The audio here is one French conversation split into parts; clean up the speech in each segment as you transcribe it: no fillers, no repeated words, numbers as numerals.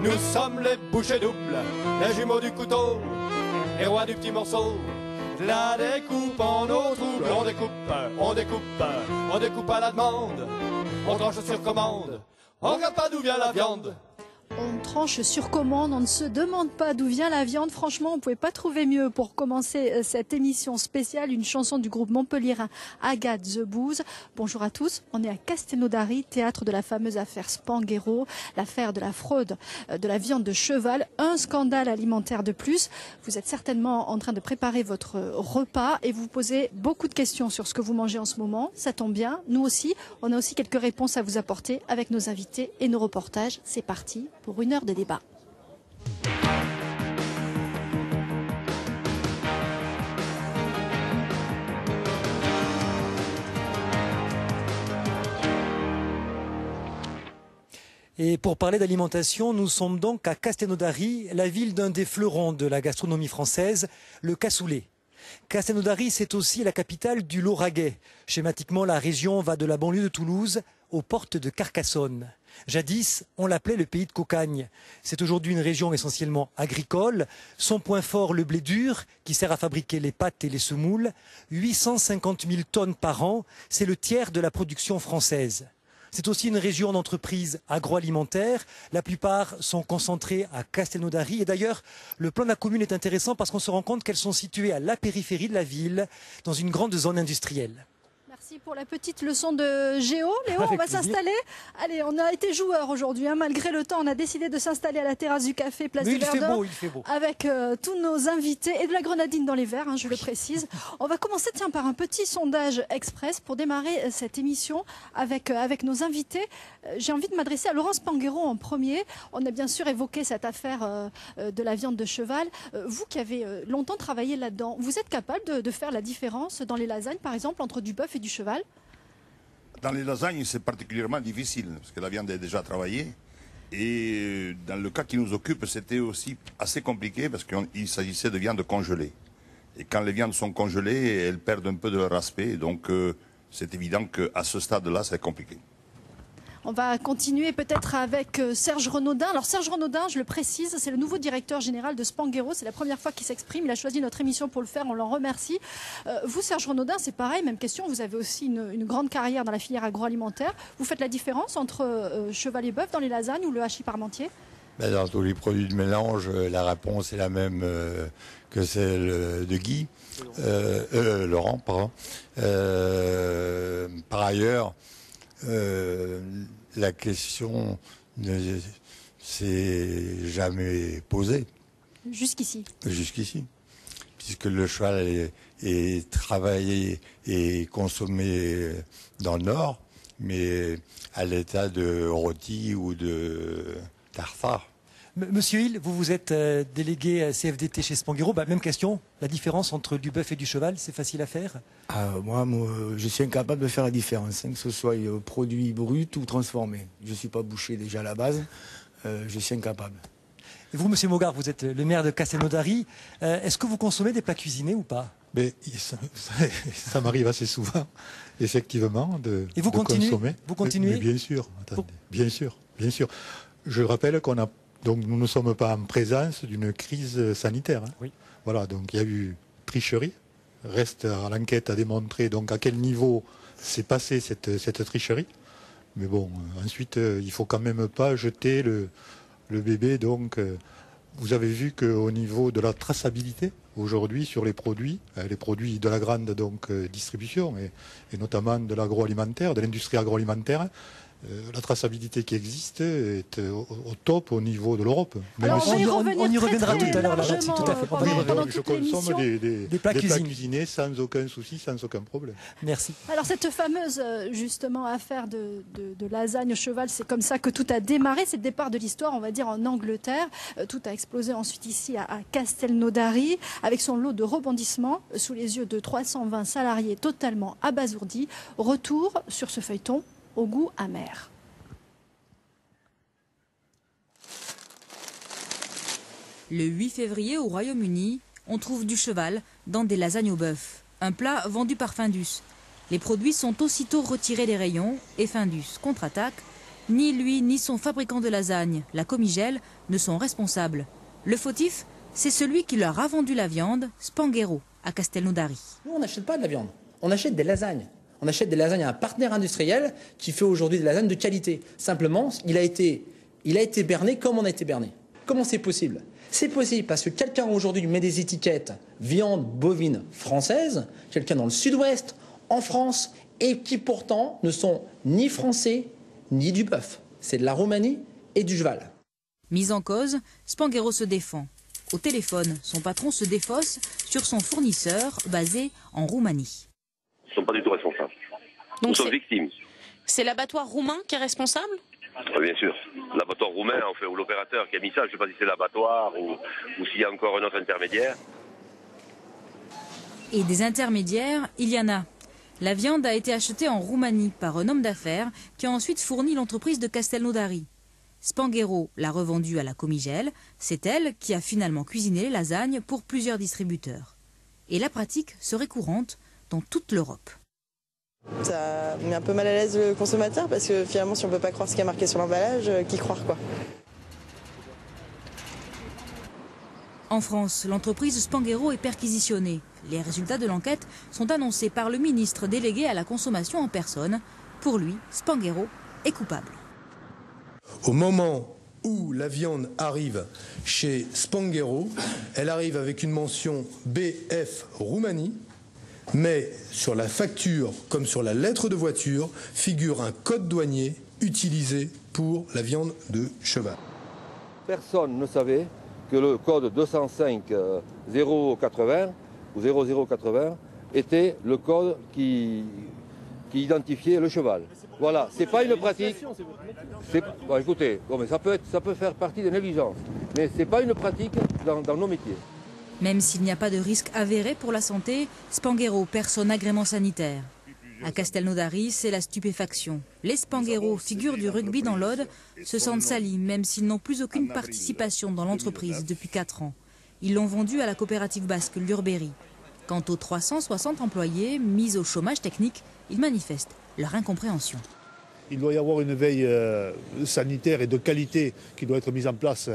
Nous sommes les bouchers doubles, les jumeaux du couteau, les rois du petit morceau. La découpe en eau trouble, on découpe, on découpe, on découpe à la demande. On tranche sur commande, on regarde pas d'où vient la viande. On tranche sur commande, on ne se demande pas d'où vient la viande. Franchement, on ne pouvait pas trouver mieux pour commencer cette émission spéciale. Une chanson du groupe montpelliérain Agathe The Booze. Bonjour à tous, on est à Castelnaudary, théâtre de la fameuse affaire Spanghero, l'affaire de la fraude de la viande de cheval. Un scandale alimentaire de plus. Vous êtes certainement en train de préparer votre repas et vous posez beaucoup de questions sur ce que vous mangez en ce moment. Ça tombe bien, nous aussi. On a aussi quelques réponses à vous apporter avec nos invités et nos reportages. C'est parti pour une heure de débat. Et pour parler d'alimentation, nous sommes donc à Castelnaudary, la ville d'un des fleurons de la gastronomie française, le cassoulet. Castelnaudary, c'est aussi la capitale du Lauragais. Schématiquement, la région va de la banlieue de Toulouse aux portes de Carcassonne. Jadis, on l'appelait le pays de Cocagne. C'est aujourd'hui une région essentiellement agricole. Son point fort, le blé dur, qui sert à fabriquer les pâtes et les semoules. 850 000 tonnes par an, c'est le tiers de la production française. C'est aussi une région d'entreprises agroalimentaires. La plupart sont concentrées à Castelnaudary. Et d'ailleurs, le plan de la commune est intéressant parce qu'on se rend compte qu'elles sont situées à la périphérie de la ville, dans une grande zone industrielle. Merci pour la petite leçon de géo. Léo, on va s'installer. Allez, on a été joueurs aujourd'hui. Malgré le temps, on a décidé de s'installer à la terrasse du café Place du Verdun. Il fait beau. Avec tous nos invités et de la grenadine dans les verres, je le précise. On va commencer par un petit sondage express pour démarrer cette émission avec nos invités. J'ai envie de m'adresser à Laurent Spanghero en premier. On a bien sûr évoqué cette affaire de la viande de cheval. Vous qui avez longtemps travaillé là-dedans, vous êtes capable de faire la différence dans les lasagnes, par exemple, entre du bœuf et du cheval? Dans les lasagnes, c'est particulièrement difficile, parce que la viande est déjà travaillée. Et dans le cas qui nous occupe, c'était aussi assez compliqué, parce qu'il s'agissait de viande congelée. Et quand les viandes sont congelées, elles perdent un peu de leur aspect. Donc c'est évident qu'à ce stade-là, c'est compliqué. On va continuer peut-être avec Serge Renaudin. Alors Serge Renaudin, je le précise, c'est le nouveau directeur général de Spanghero. C'est la première fois qu'il s'exprime. Il a choisi notre émission pour le faire. On l'en remercie. Vous, Serge Renaudin, c'est pareil, même question. Vous avez aussi une grande carrière dans la filière agroalimentaire. Vous faites la différence entre cheval et bœuf dans les lasagnes ou le hachis parmentier? Dans tous les produits de mélange, la réponse est la même que celle de Guy. Laurent, pardon. Par ailleurs, la question ne s'est jamais posée. Jusqu'ici. Jusqu'ici. Puisque le cheval est travaillé et consommé dans le Nord, mais à l'état de rôti ou de tartare. Monsieur Hill, vous êtes délégué CFDT chez Spanghero. Même question, la différence entre du bœuf et du cheval, c'est facile à faire? Moi, je suis incapable de faire la différence, que ce soit produit brut ou transformé. Je ne suis pas boucher déjà à la base, je suis incapable. Et vous, monsieur Mogard, vous êtes le maire de Castelnaudary. Est-ce que vous consommez des plats cuisinés ou pas? Ça m'arrive assez souvent, effectivement, de consommer. Vous continuez? Mais bien sûr, attendez, bien sûr. Je rappelle donc nous ne sommes pas en présence d'une crise sanitaire. Oui. Voilà, donc il y a eu tricherie. Reste à l'enquête à démontrer donc à quel niveau s'est passée cette tricherie. Mais bon, ensuite, il faut quand même pas jeter le bébé. Donc, vous avez vu qu'au niveau de la traçabilité, aujourd'hui, sur les produits de la grande distribution et notamment de l'agroalimentaire, de l'industrie agroalimentaire, la traçabilité qui existe est au top au niveau de l'Europe. On y reviendra tout à l'heure là-dessus, tout à fait. Je consomme des plats cuisinés sans aucun souci, sans aucun problème. Merci. Alors cette fameuse justement affaire de lasagne au cheval, c'est comme ça que tout a démarré. C'est le départ de l'histoire, on va dire, en Angleterre. Tout a explosé ensuite ici à Castelnaudary, avec son lot de rebondissements sous les yeux de 320 salariés totalement abasourdis. Retour sur ce feuilleton au goût amer. Le 8 février au Royaume-Uni, on trouve du cheval dans des lasagnes au bœuf, un plat vendu par Findus. Les produits sont aussitôt retirés des rayons et Findus contre-attaque. Ni lui, ni son fabricant de lasagne, la Comigel, ne sont responsables. Le fautif, c'est celui qui leur a vendu la viande, Spanghero, à Castelnaudary. Nous, on n'achète pas de la viande, on achète des lasagnes. On achète des lasagnes à un partenaire industriel qui fait aujourd'hui des lasagnes de qualité. Simplement, il a été berné comme on a été berné. Comment c'est possible? C'est possible parce que quelqu'un aujourd'hui met des étiquettes viande bovine française, quelqu'un dans le sud-ouest, en France, et qui pourtant ne sont ni français ni du bœuf. C'est de la Roumanie et du cheval. Mis en cause, Spanghero se défend. Au téléphone, son patron se défausse sur son fournisseur basé en Roumanie. Ils ne sont pas du tout responsables. Donc nous sommes victimes. C'est l'abattoir roumain qui est responsable? Bien sûr. L'abattoir roumain, enfin, ou l'opérateur qui a mis ça, je ne sais pas si c'est l'abattoir ou s'il y a encore un autre intermédiaire. Et des intermédiaires, il y en a. La viande a été achetée en Roumanie par un homme d'affaires qui a ensuite fourni l'entreprise de Castelnaudary. Spanghero l'a revendue à la Comigel. C'est elle qui a finalement cuisiné les lasagnes pour plusieurs distributeurs. Et la pratique serait courante dans toute l'Europe. Ça met un peu mal à l'aise le consommateur parce que finalement si on ne peut pas croire ce qui est marqué sur l'emballage, qui croire quoi? En France, l'entreprise Spanghero est perquisitionnée. Les résultats de l'enquête sont annoncés par le ministre délégué à la consommation en personne. Pour lui, Spanghero est coupable. Au moment où la viande arrive chez Spanghero, elle arrive avec une mention BF Roumanie. Mais sur la facture, comme sur la lettre de voiture, figure un code douanier utilisé pour la viande de cheval. Personne ne savait que le code 205 080 ou 0080 était le code qui identifiait le cheval. Voilà, c'est pas une pratique. Bon, écoutez, bon, mais ça peut faire partie des négligences, mais c'est pas une pratique dans nos métiers. Même s'il n'y a pas de risque avéré pour la santé, Spanghero perd son agrément sanitaire. À Castelnaudary, c'est la stupéfaction. Les Spanghero, figures du rugby dans l'Aude, se sentent salis, même s'ils n'ont plus aucune participation dans l'entreprise depuis 4 ans. Ils l'ont vendue à la coopérative basque Lurberry. Quant aux 360 employés mis au chômage technique, ils manifestent leur incompréhension. Il doit y avoir une veille sanitaire et de qualité qui doit être mise en place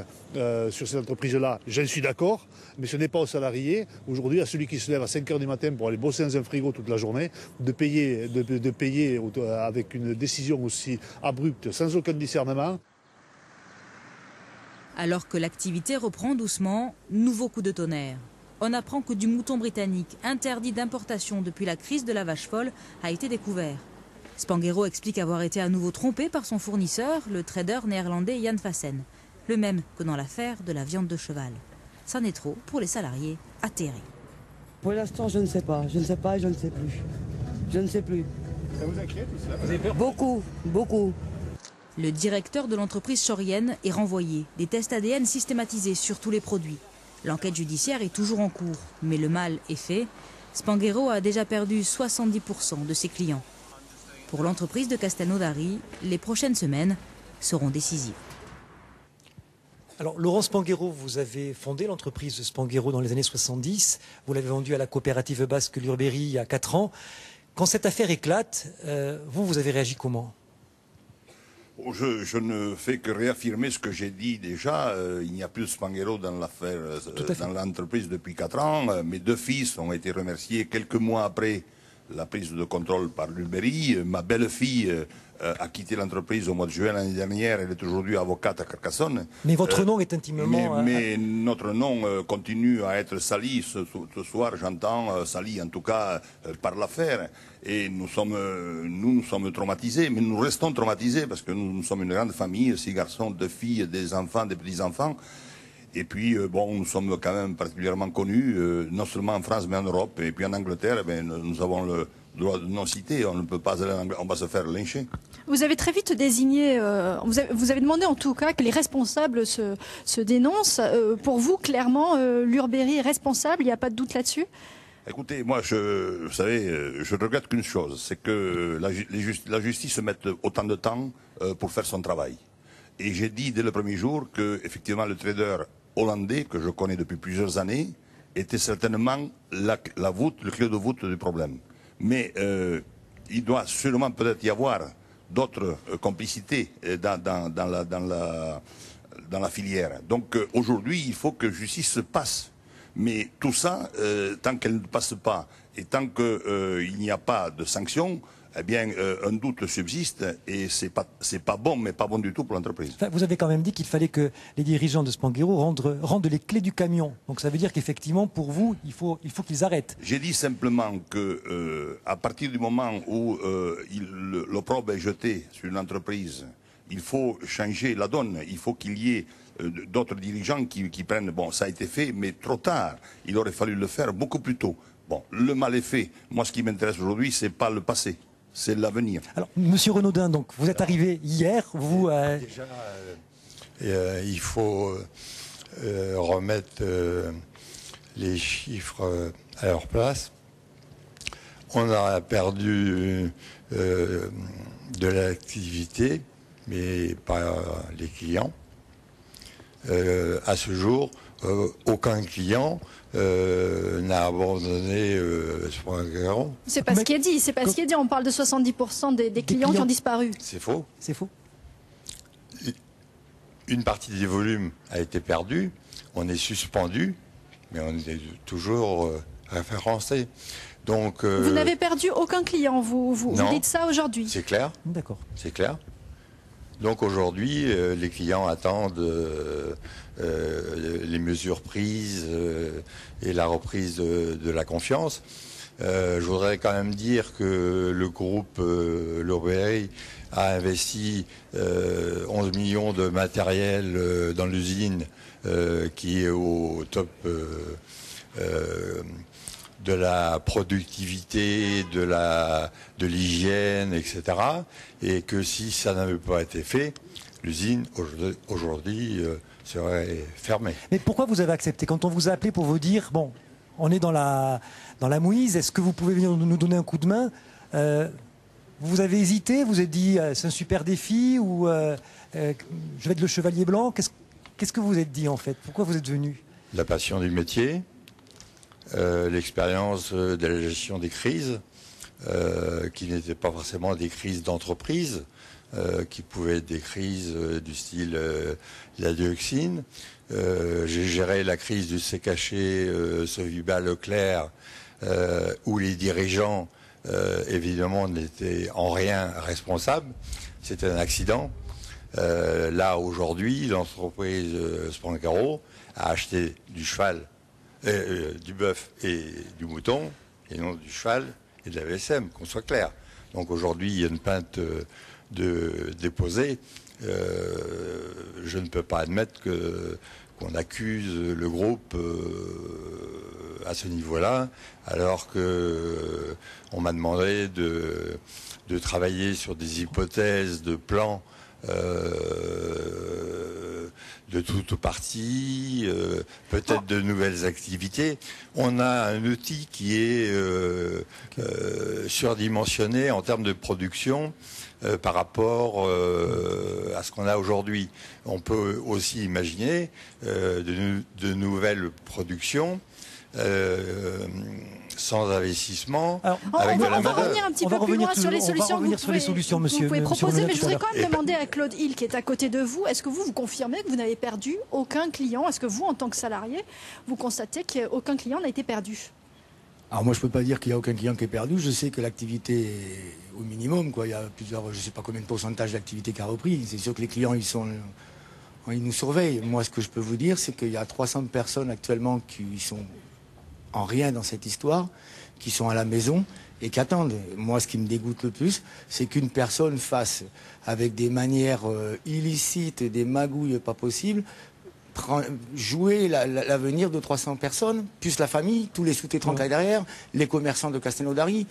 sur cette entreprise-là. J'en suis d'accord, mais ce n'est pas aux salariés, aujourd'hui, à celui qui se lève à 5 h du matin pour aller bosser dans un frigo toute la journée, de payer avec une décision aussi abrupte, sans aucun discernement. Alors que l'activité reprend doucement, nouveau coup de tonnerre. On apprend que du mouton britannique, interdit d'importation depuis la crise de la vache folle, a été découvert. Spanghero explique avoir été à nouveau trompé par son fournisseur, le trader néerlandais Jan Fassen, le même que dans l'affaire de la viande de cheval. C'en est trop pour les salariés atterrés. Pour l'instant, je ne sais pas, je ne sais pas et je ne sais plus. Je ne sais plus. Ça vous inquiète ou ça? Vous avez peur? Beaucoup, beaucoup. Le directeur de l'entreprise chorienne est renvoyé, des tests ADN systématisés sur tous les produits. L'enquête judiciaire est toujours en cours, mais le mal est fait. Spanghero a déjà perdu 70% de ses clients. Pour l'entreprise de Castelnaudary, les prochaines semaines seront décisives. Alors, Laurent Spanghero, vous avez fondé l'entreprise Spanghero dans les années 70. Vous l'avez vendue à la coopérative basque Lurberry il y a 4 ans. Quand cette affaire éclate, vous avez réagi comment? Je ne fais que réaffirmer ce que j'ai dit déjà. Il n'y a plus de Spanghero dans l'affaire, dans l'entreprise depuis 4 ans. Mes 2 fils ont été remerciés quelques mois après la prise de contrôle par Lurberry. Ma belle-fille a quitté l'entreprise au mois de juin l'année dernière. Elle est aujourd'hui avocate à Carcassonne. Mais votre nom est intimement... Mais notre nom continue à être sali. Ce soir, j'entends sali, en tout cas, par l'affaire. Et nous sommes traumatisés, mais nous restons traumatisés parce que nous sommes une grande famille, 6 garçons, 2 filles, des enfants, des petits-enfants. Et puis, nous sommes quand même particulièrement connus, non seulement en France, mais en Europe. Et puis en Angleterre, nous avons le droit de non-citer. On ne peut pas aller en Angleterre, on va se faire lyncher. Vous avez très vite désigné, vous avez demandé en tout cas que les responsables se dénoncent. Pour vous, clairement, Lurberry est responsable, il n'y a pas de doute là-dessus? Écoutez, moi, vous savez, je regrette qu'une chose, c'est que la justice mette autant de temps pour faire son travail. Et j'ai dit dès le premier jour que, effectivement, le trader hollandais, que je connais depuis plusieurs années, était certainement le clé de voûte du problème. Mais il doit sûrement peut-être y avoir d'autres complicités dans la filière. Donc aujourd'hui, il faut que justice se passe. Mais tout ça, tant qu'elle ne passe pas et tant qu'il n'y a pas de sanctions, eh bien, un doute subsiste et c'est pas bon, mais pas bon du tout pour l'entreprise. Enfin, vous avez quand même dit qu'il fallait que les dirigeants de Spanghero rendent les clés du camion. Donc ça veut dire qu'effectivement, pour vous, il faut qu'ils arrêtent. J'ai dit simplement que à partir du moment où l'opprobre est jeté sur une entreprise, il faut changer la donne. Il faut qu'il y ait d'autres dirigeants qui prennent... Bon, ça a été fait, mais trop tard. Il aurait fallu le faire beaucoup plus tôt. Bon, le mal est fait. Moi, ce qui m'intéresse aujourd'hui, c'est pas le passé. C'est l'avenir. Alors, Monsieur Renaudin, donc, vous êtes arrivé hier, vous... Déjà, il faut remettre les chiffres à leur place. On a perdu de l'activité, mais pas les clients. À ce jour, aucun client n'a abandonné Spanghero. C'est pas ce qui est dit, c'est pas ce qui est dit. On parle de 70% des clients qui ont disparu. C'est faux. C'est faux. Une partie des volumes a été perdue, on est suspendu, mais on est toujours référencé. Donc, vous n'avez perdu aucun client, vous dites ça aujourd'hui? C'est clair. D'accord. C'est clair. Donc aujourd'hui, les clients attendent les mesures prises et la reprise de la confiance. Je voudrais quand même dire que le groupe L'Oréal a investi 11 millions de matériel dans l'usine qui est au top de la productivité, de l'hygiène, etc. Et que si ça n'avait pas été fait, l'usine aujourd'hui serait fermée. Mais pourquoi vous avez accepté? Quand on vous a appelé pour vous dire, bon, on est dans la mouise, est-ce que vous pouvez venir nous donner un coup de main? Vous avez hésité, vous avez dit, c'est un super défi, ou je vais être le chevalier blanc. Qu'est-ce que vous vous êtes dit en fait? Pourquoi vous êtes venu? La passion du métier. L'expérience de la gestion des crises, qui n'étaient pas forcément des crises d'entreprise, qui pouvaient être des crises du style la dioxine. J'ai géré la crise du CKH Soviba Leclerc, où les dirigeants, évidemment, n'étaient en rien responsables. C'était un accident. Là, aujourd'hui, l'entreprise Spanghero a acheté du cheval, du bœuf et du mouton, et non du cheval et de la VSM, qu'on soit clair. Donc aujourd'hui, il y a une plainte déposée. Je ne peux pas admettre qu'on accuse le groupe à ce niveau-là, alors que on m'a demandé de travailler sur des hypothèses de plans de toutes parties, peut-être de nouvelles activités. On a un outil qui est surdimensionné en termes de production par rapport à ce qu'on a aujourd'hui. On peut aussi imaginer de nouvelles productions sans investissement, avec de la main-d'œuvre. On va revenir un petit peu plus loin sur les solutions que vous pouvez proposer, mais je voudrais quand même demander à Claude Hill, qui est à côté de vous, est-ce que vous confirmez que vous n'avez perdu aucun client? Est-ce que vous, en tant que salarié, vous constatez qu'aucun client n'a été perdu? Alors moi, je ne peux pas dire qu'il n'y a aucun client qui est perdu. Je sais que l'activité est au minimum, quoi. Il y a plusieurs, je ne sais pas combien de pourcentage d'activité qui a repris. C'est sûr que les clients, ils nous surveillent. Moi, ce que je peux vous dire, c'est qu'il y a 300 personnes actuellement qui sont en rien dans cette histoire, qui sont à la maison et qui attendent. Moi, ce qui me dégoûte le plus, c'est qu'une personne fasse, avec des manières illicites, des magouilles pas possibles, jouer l'avenir de 300 personnes, plus la famille, tous les sous-traitants qu'il y a derrière, les commerçants de Castelnaudary.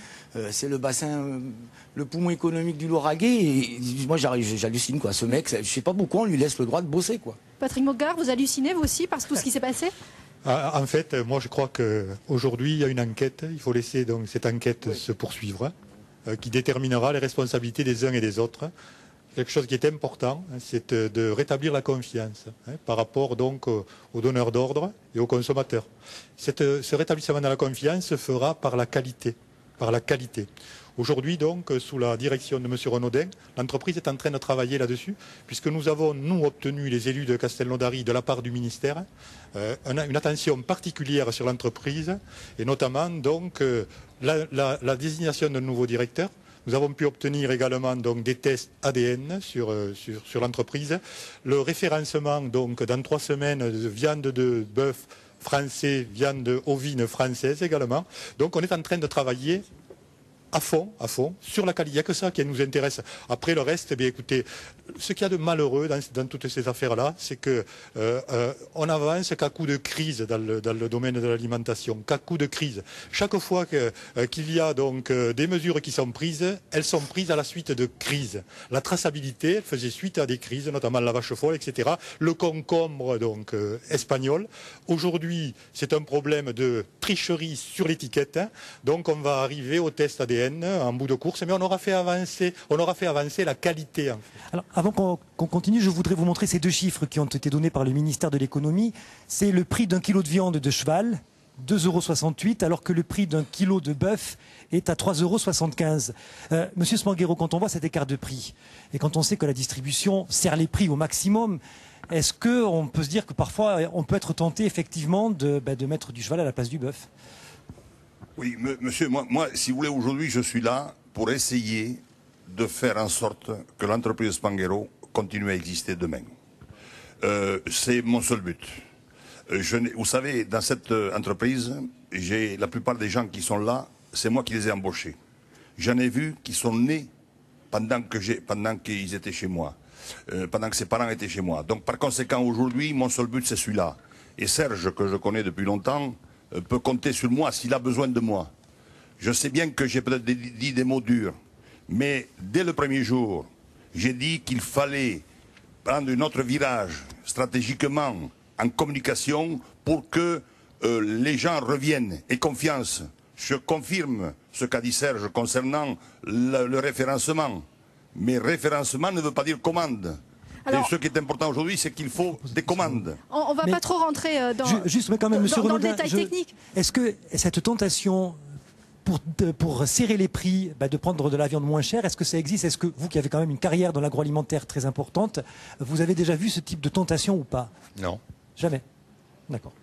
C'est le bassin, le poumon économique du Lauragais. Et moi, j'hallucine, quoi. Ce mec, je ne sais pas pourquoi on lui laisse le droit de bosser, quoi. Patrick Mogard, vous hallucinez, vous aussi, par tout ce qui s'est passé? En fait, moi je crois qu'aujourd'hui il y a une enquête, il faut laisser donc cette enquête se poursuivre, qui déterminera les responsabilités des uns et des autres. Quelque chose qui est important, c'est de rétablir la confiance par rapport donc aux donneurs d'ordre et aux consommateurs. Ce rétablissement de la confiance se fera par la qualité par la qualité. Aujourd'hui, donc, sous la direction de M. Renaudin, l'entreprise est en train de travailler là-dessus, puisque nous avons, nous, obtenu, les élus de Castelnaudary, de la part du ministère, une attention particulière sur l'entreprise, et notamment, donc, la désignation d'un nouveau directeur. Nous avons pu obtenir également donc, des tests ADN sur l'entreprise, le référencement, donc, dans 3 semaines, de viande de bœuf français, viande ovine française également. Donc, on est en train de travailler à fond, sur la qualité. Il n'y a que ça qui nous intéresse. Après le reste, eh bien, écoutez, ce qu'il y a de malheureux dans toutes ces affaires-là, c'est que on avance qu'à coup de crise dans le domaine de l'alimentation, qu'à coup de crise. Chaque fois qu'il y a donc des mesures qui sont prises, elles sont prises à la suite de crises. La traçabilité, elle faisait suite à des crises, notamment la vache folle, etc. Le concombre donc espagnol. Aujourd'hui, c'est un problème de tricherie sur l'étiquette. Hein. Donc on va arriver au test ADN en bout de course, mais on aura fait avancer la qualité. En fait. Alors, avant qu'on continue, je voudrais vous montrer ces 2 chiffres qui ont été donnés par le ministère de l'économie. C'est le prix d'un kilo de viande de cheval, 2,68 €, alors que le prix d'un kilo de bœuf est à 3,75 €. Monsieur Spanghero, quand on voit cet écart de prix, et quand on sait que la distribution serre les prix au maximum, est-ce qu'on peut se dire que parfois on peut être tenté effectivement de mettre du cheval à la place du bœuf ? Oui, monsieur, moi, si vous voulez, aujourd'hui, je suis là pour essayer de faire en sorte que l'entreprise Spanghero continue à exister demain. C'est mon seul but. Vous savez, dans cette entreprise, la plupart des gens qui sont là, c'est moi qui les ai embauchés. J'en ai vu qui sont nés pendant qu'ils étaient chez moi, pendant que ses parents étaient chez moi. Donc, par conséquent, aujourd'hui, mon seul but, c'est celui-là. Et Serge, que je connais depuis longtemps, peut compter sur moi s'il a besoin de moi. Je sais bien que j'ai peut-être dit des mots durs, mais dès le premier jour, j'ai dit qu'il fallait prendre un autre virage stratégiquement en communication pour que les gens reviennent aient confiance. Je confirme ce qu'a dit Serge concernant le référencement. Mais référencement ne veut pas dire commande. Alors, et ce qui est important aujourd'hui, c'est qu'il faut des commandes. On ne va pas trop rentrer dans le détail technique. Est-ce que cette tentation pour serrer les prix, de prendre de la viande moins chère, est-ce que ça existe? Est-ce que vous, qui avez quand même une carrière dans l'agroalimentaire très importante, vous avez déjà vu ce type de tentation ou pas? Non. Jamais. D'accord.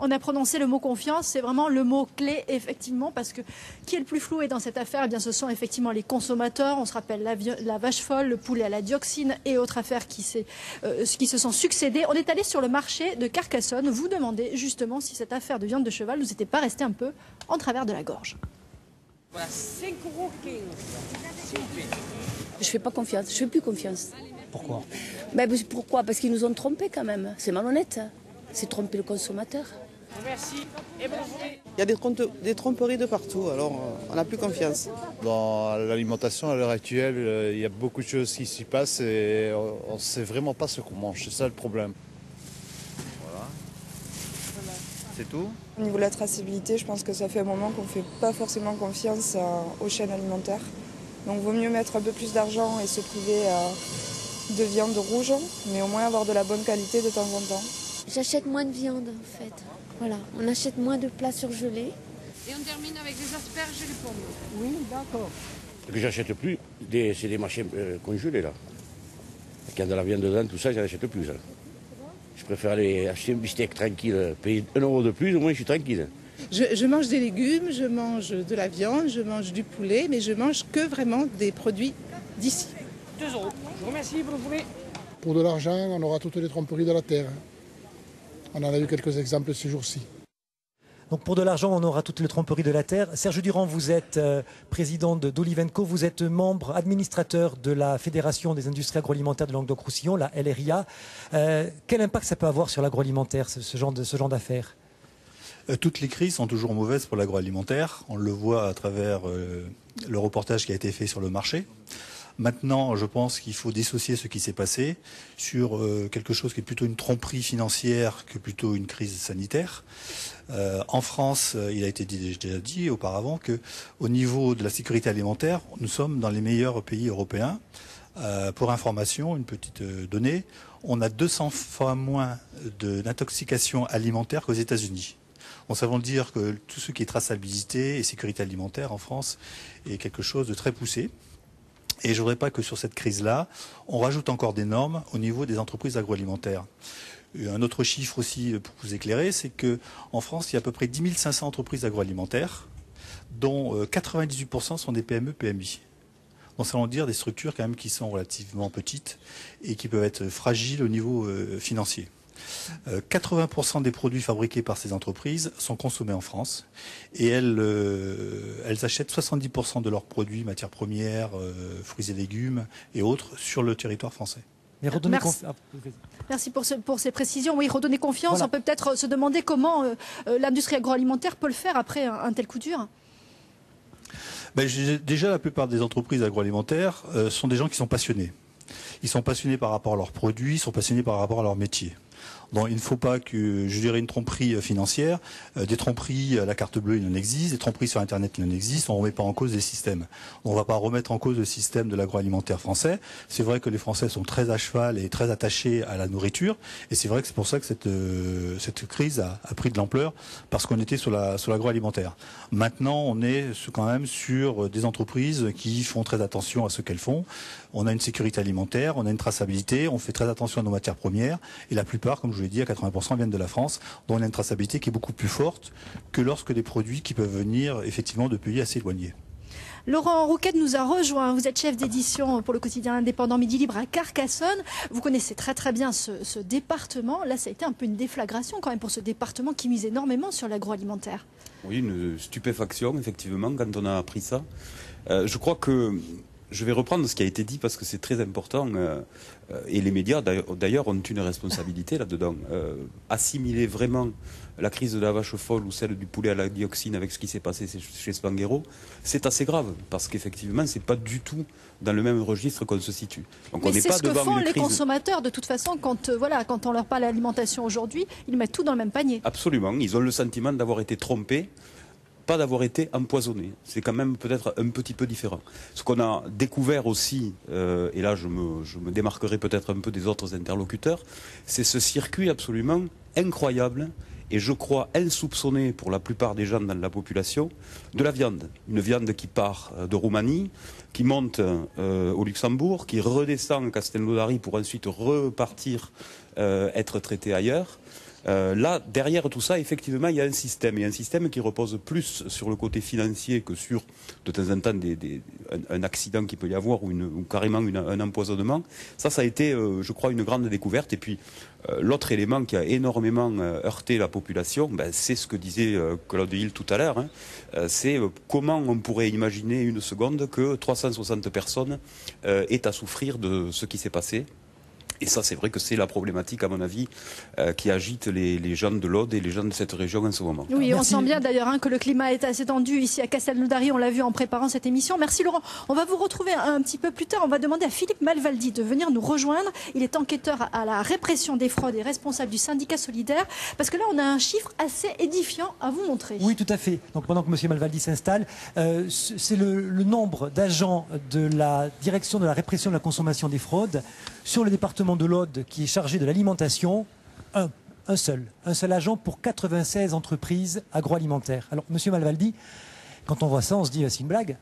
On a prononcé le mot confiance, c'est vraiment le mot clé, effectivement, parce que qui est le plus floué dans cette affaire? Eh bien, ce sont effectivement les consommateurs. On se rappelle la vache folle, le poulet à la dioxine et autres affaires qui se sont succédées. On est allé sur le marché de Carcassonne vous demander justement si cette affaire de viande de cheval ne vous était pas restée un peu en travers de la gorge. Voilà, 5,15 €. Je fais pas confiance, je fais plus confiance. Pourquoi? Pourquoi? Parce qu'ils nous ont trompés quand même. C'est malhonnête. C'est tromper le consommateur. Merci et bonne journée. Il y a des tromperies de partout, alors on n'a plus confiance. Dans l'alimentation, à l'heure actuelle, il y a beaucoup de choses qui s'y passent et on ne sait vraiment pas ce qu'on mange. C'est ça le problème. Voilà. C'est tout. Au niveau de la traçabilité, je pense que ça fait un moment qu'on ne fait pas forcément confiance aux chaînes alimentaires. Donc il vaut mieux mettre un peu plus d'argent et se priver de viande rouge, mais au moins avoir de la bonne qualité de temps en temps. J'achète moins de viande en fait. Voilà, on achète moins de plats surgelés. Et on termine avec les asperges et les pommes. Oui, d'accord. Ce que j'achète plus, c'est des machins congelés là. Quand il y a de la viande dedans, tout ça, je n'achète plus ça. Je préfère aller acheter un bistec tranquille, payer 1 € de plus, au moins je suis tranquille. Je mange des légumes, je mange de la viande, je mange du poulet, mais je mange que vraiment des produits d'ici. 2 €. Je vous remercie, bonne journée. Pour de l'argent, on aura toutes les tromperies de la terre. On en a eu quelques exemples ces jours-ci. Donc pour de l'argent, on aura toutes les tromperies de la terre. Serge Durand, vous êtes président d'Olivenco, vous êtes membre administrateur de la Fédération des industries agroalimentaires de Languedoc-Roussillon, la LRIA. Quel impact ça peut avoir sur l'agroalimentaire, ce genre d'affaires? Toutes les crises sont toujours mauvaises pour l'agroalimentaire. On le voit à travers le reportage qui a été fait sur le marché. Maintenant, je pense qu'il faut dissocier ce qui s'est passé sur quelque chose qui est plutôt une tromperie financière que plutôt une crise sanitaire. En France, il a été déjà dit auparavant qu'au niveau de la sécurité alimentaire, nous sommes dans les meilleurs pays européens. Pour information, une petite donnée, on a 200 fois moins d'intoxication alimentaire qu'aux États-Unis. Bon, ça veut dire que tout ce qui est traçabilité et sécurité alimentaire en France est quelque chose de très poussé. Et je ne voudrais pas que sur cette crise-là, on rajoute encore des normes au niveau des entreprises agroalimentaires. Un autre chiffre aussi pour vous éclairer, c'est qu'en France, il y a à peu près 10 500 entreprises agroalimentaires, dont 98% sont des PME-PMI. Donc ça veut dire des structures quand même qui sont relativement petites et qui peuvent être fragiles au niveau financier. 80% des produits fabriqués par ces entreprises sont consommés en France et elles achètent 70% de leurs produits, matières premières, fruits et légumes et autres sur le territoire français. Mais merci pour ces précisions. Oui, redonner confiance. Voilà. On peut peut-être se demander comment l'industrie agroalimentaire peut le faire après un tel coup dur. Déjà, la plupart des entreprises agroalimentaires sont des gens qui sont passionnés. Ils sont passionnés par rapport à leurs produits, ils sont passionnés par rapport à leur métier. Donc il ne faut pas que, je dirais, une tromperie financière. Des tromperies à la carte bleue, il en existe. Des tromperies sur Internet, il en existe. On ne remet pas en cause les systèmes. On ne va pas remettre en cause le système de l'agroalimentaire français. C'est vrai que les Français sont très à cheval et très attachés à la nourriture. Et c'est vrai que c'est pour ça que cette crise a pris de l'ampleur, parce qu'on était sur l'agroalimentaire. Maintenant, on est quand même sur des entreprises qui font très attention à ce qu'elles font. On a une sécurité alimentaire, on a une traçabilité, on fait très attention à nos matières premières. Et la plupart, comme je vous l'ai dit, à 80% viennent de la France, dont on a une traçabilité qui est beaucoup plus forte que lorsque des produits qui peuvent venir effectivement de pays assez éloignés. Laurent Rouquette nous a rejoint. Vous êtes chef d'édition pour le quotidien indépendant Midi Libre à Carcassonne. Vous connaissez très très bien ce département. Là, ça a été un peu une déflagration quand même pour ce département qui mise énormément sur l'agroalimentaire. Oui, une stupéfaction, effectivement, quand on a appris ça. Je crois que je vais reprendre ce qui a été dit parce que c'est très important. Et les médias, d'ailleurs, ont une responsabilité là-dedans. Assimiler vraiment la crise de la vache folle ou celle du poulet à la dioxine avec ce qui s'est passé chez Spanghero, c'est assez grave parce qu'effectivement, c'est pas du tout dans le même registre qu'on se situe. Donc, mais c'est ce que font les consommateurs de toute façon quand on leur parle d'alimentation aujourd'hui, ils mettent tout dans le même panier. Absolument, ils ont le sentiment d'avoir été trompés, pas d'avoir été empoisonnés. C'est quand même peut-être un petit peu différent. Ce qu'on a découvert aussi, et là je me démarquerai peut-être un peu des autres interlocuteurs, c'est ce circuit absolument incroyable et je crois insoupçonné pour la plupart des gens dans la population, de la viande. Une viande qui part de Roumanie, qui monte au Luxembourg, qui redescend à Castelnaudary pour ensuite repartir être traitée ailleurs. Là, derrière tout ça, effectivement, il y a un système. Et un système qui repose plus sur le côté financier que sur, de temps en temps, un accident qu'il peut y avoir ou carrément un empoisonnement. Ça a été, je crois, une grande découverte. Et puis, l'autre élément qui a énormément heurté la population, c'est ce que disait Claude Hill tout à l'heure. C'est comment on pourrait imaginer une seconde que 360 personnes aient à souffrir de ce qui s'est passé. Et ça, c'est vrai que c'est la problématique, à mon avis, qui agite les gens de l'Aude et les gens de cette région en ce moment. Oui, merci. On sent bien d'ailleurs que le climat est assez tendu ici à Castelnaudary. On l'a vu en préparant cette émission. Merci Laurent. On va vous retrouver un petit peu plus tard. On va demander à Philippe Malvaldi de venir nous rejoindre. Il est enquêteur à la répression des fraudes et responsable du syndicat solidaire. Parce que là, on a un chiffre assez édifiant à vous montrer. Oui, tout à fait. Donc pendant que M. Malvaldi s'installe, c'est le nombre d'agents de la direction de la répression de la consommation des fraudes sur le département de l'Aude qui est chargé de l'alimentation, un seul agent pour 96 entreprises agroalimentaires. Alors, M. Malvaldi, quand on voit ça, on se dit c'est une blague.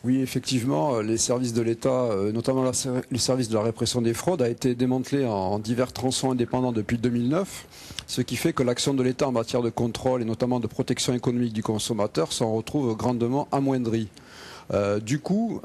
Oui, effectivement, les services de l'État, notamment le service de la répression des fraudes, a été démantelé en divers tronçons indépendants depuis 2009, ce qui fait que l'action de l'État en matière de contrôle et notamment de protection économique du consommateur s'en retrouve grandement amoindrie. Du coup,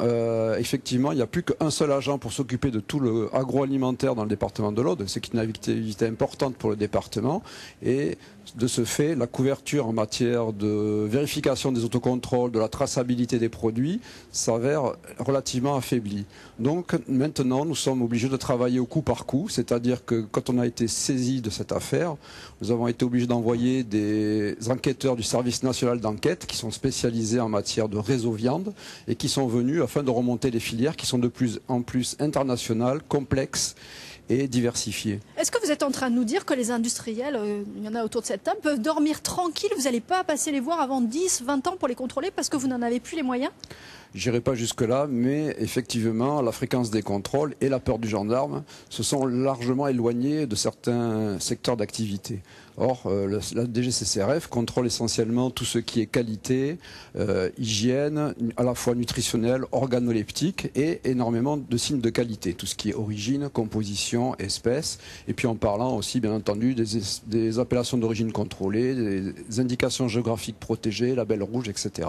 effectivement, il n'y a plus qu'un seul agent pour s'occuper de tout le agroalimentaire dans le département de l'Aude, ce qui est une activité importante pour le département. Et de ce fait, la couverture en matière de vérification des autocontrôles, de la traçabilité des produits, s'avère relativement affaiblie. Donc maintenant, nous sommes obligés de travailler au coup par coup, c'est-à-dire que quand on a été saisi de cette affaire, nous avons été obligés d'envoyer des enquêteurs du service national d'enquête qui sont spécialisés en matière de réseau viande et qui sont venus afin de remonter les filières qui sont de plus en plus internationales, complexes et diversifiées. Est-ce que vous êtes en train de nous dire que les industriels, il y en a autour de cette table, peuvent dormir tranquilles, vous n'allez pas passer les voir avant 10, 20 ans pour les contrôler parce que vous n'en avez plus les moyens ? J'irai pas jusque-là, mais effectivement, la fréquence des contrôles et la peur du gendarme se sont largement éloignés de certains secteurs d'activité. Or, la DGCCRF contrôle essentiellement tout ce qui est qualité, hygiène, à la fois nutritionnelle, organoleptique et énormément de signes de qualité. Tout ce qui est origine, composition, espèce. Et puis en parlant aussi, bien entendu, des appellations d'origine contrôlée, des indications géographiques protégées, label rouge, etc.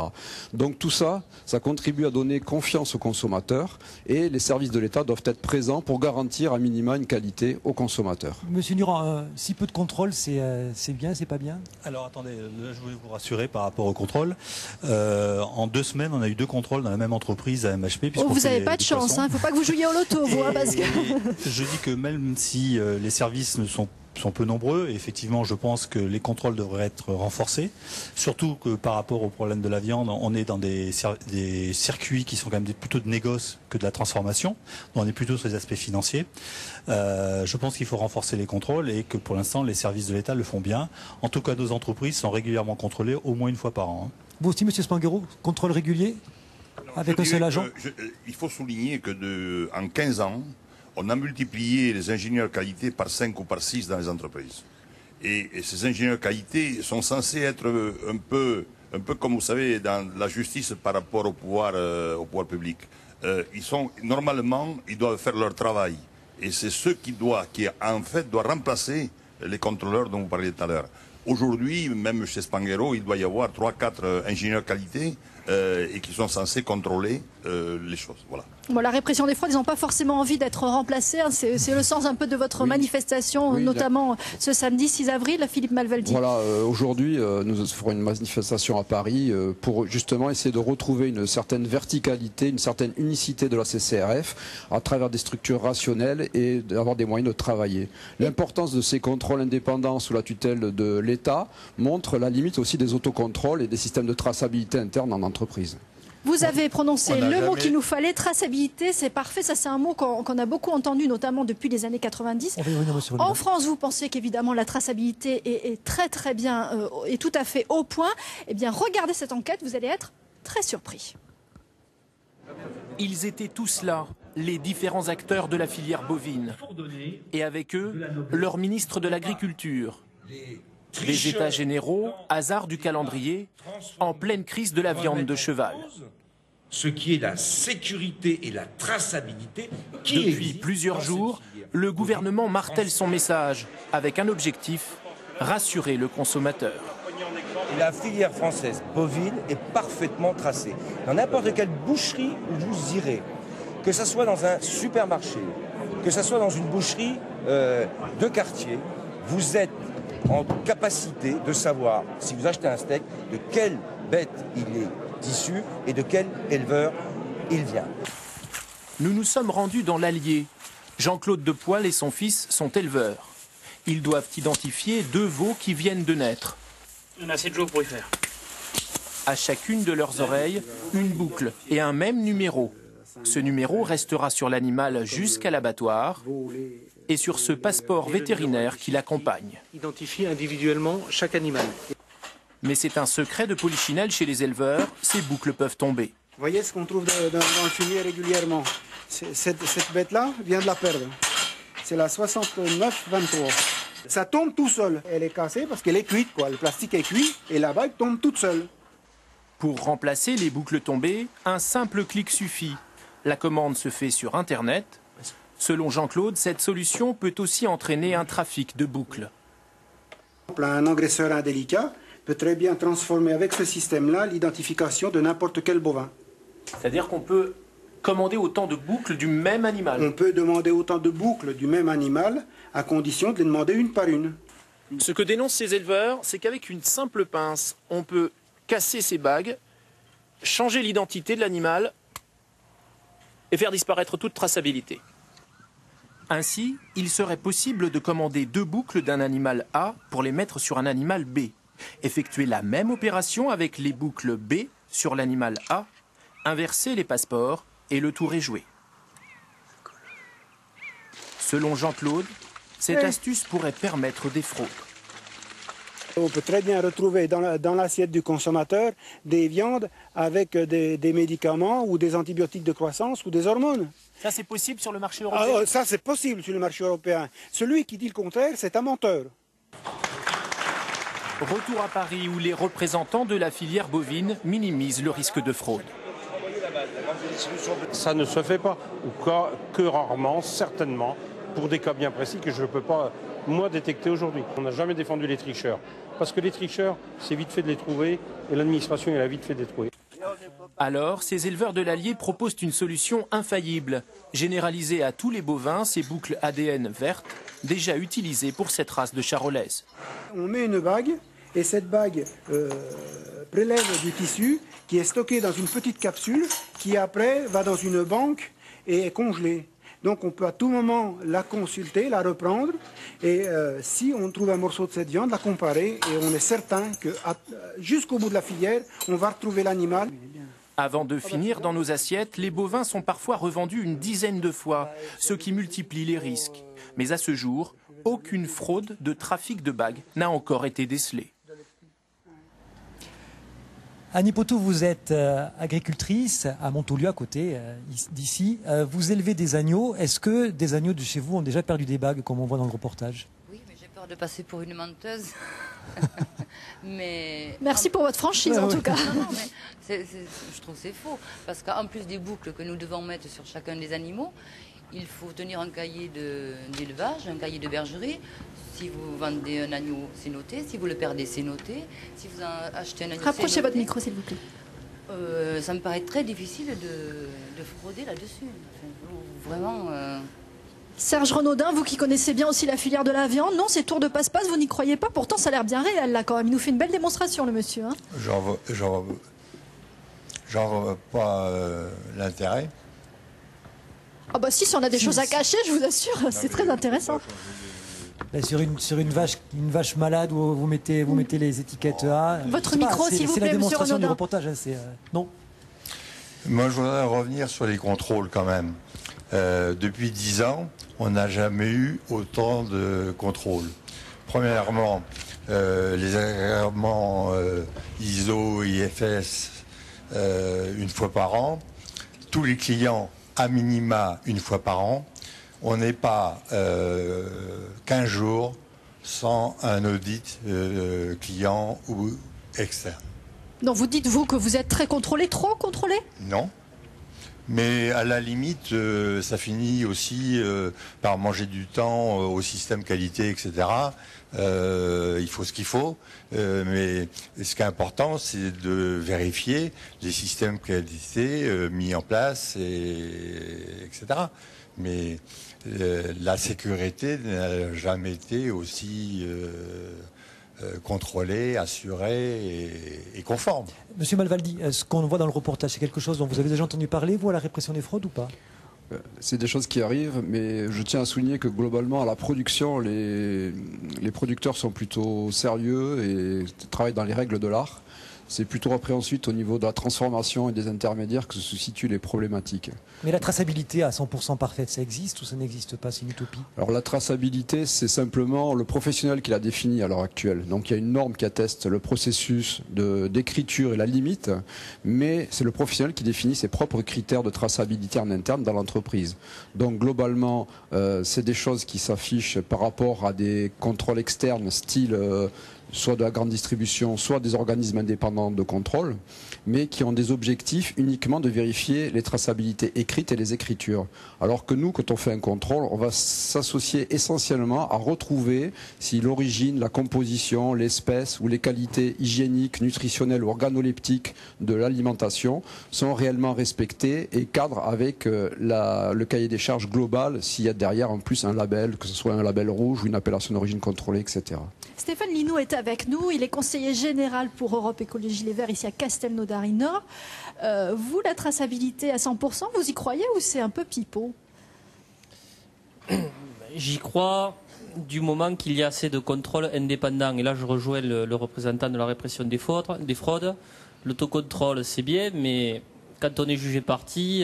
Donc tout ça, ça contribue à donner confiance aux consommateurs et les services de l'État doivent être présents pour garantir à minima une qualité aux consommateurs. Monsieur Nuran, si peu de contrôle, c'est bien, c'est pas bien? Alors attendez, là, je voulais vous rassurer par rapport au contrôle. En 2 semaines, on a eu 2 contrôles dans la même entreprise à MHP. Oh, vous n'avez pas de chance, il ne faut pas que vous jouiez au loto, vous, parce que... Je dis que même si les services ne sont peu nombreux, et effectivement je pense que les contrôles devraient être renforcés, surtout que par rapport au problème de la viande, on est dans des circuits qui sont quand même plutôt de négoce que de la transformation, donc on est plutôt sur les aspects financiers. Je pense qu'il faut renforcer les contrôles et que pour l'instant les services de l'État le font bien. En tout cas, nos entreprises sont régulièrement contrôlées au moins 1 fois par an. Vous aussi, monsieur Spanghero, contrôle régulier avec un seul agent? Il faut souligner que en 15 ans, on a multiplié les ingénieurs qualité par 5 ou par 6 dans les entreprises. Et ces ingénieurs qualité sont censés être un peu comme vous savez dans la justice par rapport au pouvoir public. Normalement, ils doivent faire leur travail. Et c'est ceux qui doivent remplacer les contrôleurs dont vous parliez tout à l'heure. Aujourd'hui, même chez Spanghero, il doit y avoir 3-4 ingénieurs qualité et qui sont censés contrôler les choses. Voilà. Bon, la répression des fraudes, ils n'ont pas forcément envie d'être remplacés. Hein. C'est le sens un peu de votre manifestation, notamment ce samedi 6 avril, Philippe Malvaldi. Voilà, aujourd'hui, nous ferons une manifestation à Paris pour justement essayer de retrouver une certaine verticalité, une certaine unicité de la CCRF à travers des structures rationnelles et d'avoir des moyens de travailler. L'importance de ces contrôles indépendants sous la tutelle de l'État montre la limite aussi des autocontrôles et des systèmes de traçabilité interne en entreprise. Vous avez prononcé le mot qu'il nous fallait, traçabilité, c'est parfait. Ça, c'est un mot qu'on a beaucoup entendu, notamment depuis les années 90. En France, vous pensez qu'évidemment la traçabilité est très très bien et tout à fait au point. Eh bien, regardez cette enquête, vous allez être très surpris. Ils étaient tous là, les différents acteurs de la filière bovine. Et avec eux, leur ministre de l'Agriculture. Les états généraux, hasard du calendrier, en pleine crise de la viande de cheval. Ce qui est la sécurité et la traçabilité Depuis plusieurs jours, le gouvernement martèle son message avec un objectif, rassurer le consommateur. La filière française bovine est parfaitement tracée. Dans n'importe quelle boucherie où vous irez, que ce soit dans un supermarché, que ce soit dans une boucherie de quartier, vous êtes en capacité de savoir, si vous achetez un steak, de quelle bête il est issu et de quel éleveur il vient. Nous nous sommes rendus dans l'Allier. Jean-Claude Depoil et son fils sont éleveurs. Ils doivent identifier 2 veaux qui viennent de naître. On a 7 jours pour y faire. À chacune de leurs oreilles, une boucle et un même numéro. Ce numéro restera sur l'animal jusqu'à l'abattoir et sur ce passeport vétérinaire qui l'accompagne. Identifier individuellement chaque animal. Mais c'est un secret de polichinelle chez les éleveurs, ces boucles peuvent tomber. Vous voyez ce qu'on trouve dans le fumier régulièrement. Cette bête-là vient de la perdre. C'est la 6923. Ça tombe tout seul. Elle est cassée parce qu'elle est cuite, quoi. Le plastique est cuit et la bague tombe toute seule. Pour remplacer les boucles tombées, un simple clic suffit. La commande se fait sur Internet. Selon Jean-Claude, cette solution peut aussi entraîner un trafic de boucles. Un engraisseur indélicat peut très bien transformer avec ce système-là l'identification de n'importe quel bovin. C'est-à-dire qu'on peut commander autant de boucles du même animal? On peut demander autant de boucles du même animal à condition de les demander une par une. Ce que dénoncent ces éleveurs, c'est qu'avec une simple pince, on peut casser ces bagues, changer l'identité de l'animal et faire disparaître toute traçabilité. Ainsi, il serait possible de commander 2 boucles d'un animal A pour les mettre sur un animal B. Effectuer la même opération avec les boucles B sur l'animal A, inverser les passeports et le tour est joué. Selon Jean-Claude, cette astuce pourrait permettre des fraudes. On peut très bien retrouver dans l'assiette du consommateur des viandes avec des médicaments ou des antibiotiques de croissance ou des hormones. Ça, c'est possible sur le marché européen? Ça, c'est possible sur le marché européen. Celui qui dit le contraire, c'est un menteur. Retour à Paris où les représentants de la filière bovine minimisent le risque de fraude. Ça ne se fait pas, ou que rarement, certainement, pour des cas bien précis que je ne peux pas, moi, détecter aujourd'hui. On n'a jamais défendu les tricheurs, parce que les tricheurs, c'est vite fait de les trouver, et l'administration, elle a vite fait de les trouver. Alors, ces éleveurs de l'Allier proposent une solution infaillible, généraliser à tous les bovins ces boucles ADN vertes, déjà utilisées pour cette race de charolaise. On met une bague, et cette bague prélève du tissu qui est stocké dans une petite capsule qui après va dans une banque et est congelée. Donc on peut à tout moment la consulter, la reprendre et si on trouve un morceau de cette viande, la comparer et on est certain que jusqu'au bout de la filière, on va retrouver l'animal. Avant de finir dans nos assiettes, les bovins sont parfois revendus une dizaine de fois, ce qui multiplie les risques. Mais à ce jour, aucune fraude de trafic de bagues n'a encore été décelée. Annie Poteau, vous êtes agricultrice à Montaulieu, à côté d'ici. Vous élevez des agneaux. Est-ce que des agneaux de chez vous ont déjà perdu des bagues, comme on voit dans le reportage? Oui, mais j'ai peur de passer pour une menteuse. Mais... Merci pour votre franchise, en tout cas. Non, mais je trouve que c'est faux. Parce qu'en plus des boucles que nous devons mettre sur chacun des animaux, il faut tenir un cahier d'élevage, un cahier de bergerie. Si vous vendez un agneau, c'est noté. Si vous le perdez, c'est noté. Si vous achetez un agneau, rapprochez votre micro, s'il vous plaît. Ça me paraît très difficile de frauder là-dessus. Enfin, vraiment... Serge Renaudin, vous qui connaissez bien aussi la filière de la viande, non, ces tours de passe-passe, vous n'y croyez pas? Pourtant, ça a l'air bien réel, là, quand même. Il nous fait une belle démonstration, le monsieur. Hein. J'en vois pas l'intérêt. Ah bah si on a des choses à cacher, je vous assure, c'est très intéressant. Là, sur une vache malade où vous mettez les étiquettes A. Votre micro, s'il vous plaît, monsieur Renaudin. C'est la démonstration du reportage. Non. Moi, je voudrais revenir sur les contrôles quand même. Depuis 10 ans, on n'a jamais eu autant de contrôles. Premièrement, les agréments ISO, IFS, une fois par an. Tous les clients, à minima, une fois par an. On n'est pas 15 jours sans un audit client ou externe. Donc vous dites, vous, que vous êtes très contrôlé, trop contrôlé? Non. Mais à la limite, ça finit aussi par manger du temps au système qualité, etc. Il faut ce qu'il faut. Mais ce qui est important, c'est de vérifier les systèmes qualité mis en place, etc. Mais la sécurité n'a jamais été aussi contrôlée, assurée et conforme. Monsieur Malvaldi, ce qu'on voit dans le reportage, c'est quelque chose dont vous avez déjà entendu parler, vous, à la répression des fraudes ou pas? C'est des choses qui arrivent, mais je tiens à souligner que globalement, à la production, les producteurs sont plutôt sérieux et travaillent dans les règles de l'art. C'est plutôt après ensuite au niveau de la transformation et des intermédiaires que se situent les problématiques. Mais la traçabilité à 100% parfaite, ça existe ou ça n'existe pas? C'est une utopie? Alors la traçabilité, c'est simplement le professionnel qui l'a définie à l'heure actuelle. Donc il y a une norme qui atteste le processus d'écriture et la limite, mais c'est le professionnel qui définit ses propres critères de traçabilité en interne dans l'entreprise. Donc globalement, c'est des choses qui s'affichent par rapport à des contrôles externes, style... soit de la grande distribution, soit des organismes indépendants de contrôle, mais qui ont des objectifs uniquement de vérifier les traçabilités écrites et les écritures. Alors que nous, quand on fait un contrôle, on va s'associer essentiellement à retrouver si l'origine, la composition, l'espèce ou les qualités hygiéniques, nutritionnelles ou organoleptiques de l'alimentation sont réellement respectées et cadrent avec le cahier des charges global s'il y a derrière en plus un label, que ce soit un label rouge ou une appellation d'origine contrôlée, etc. Stéphane Linou est avec nous, il est conseiller général pour Europe Écologie Les Verts ici à Castelnaudary Nord. Vous, la traçabilité à 100%, vous y croyez ou c'est un peu pipeau? J'y crois du moment qu'il y a assez de contrôles indépendants. Et là, je rejoins le représentant de la répression des fraudes. L'autocontrôle, c'est bien, mais quand on est jugé parti,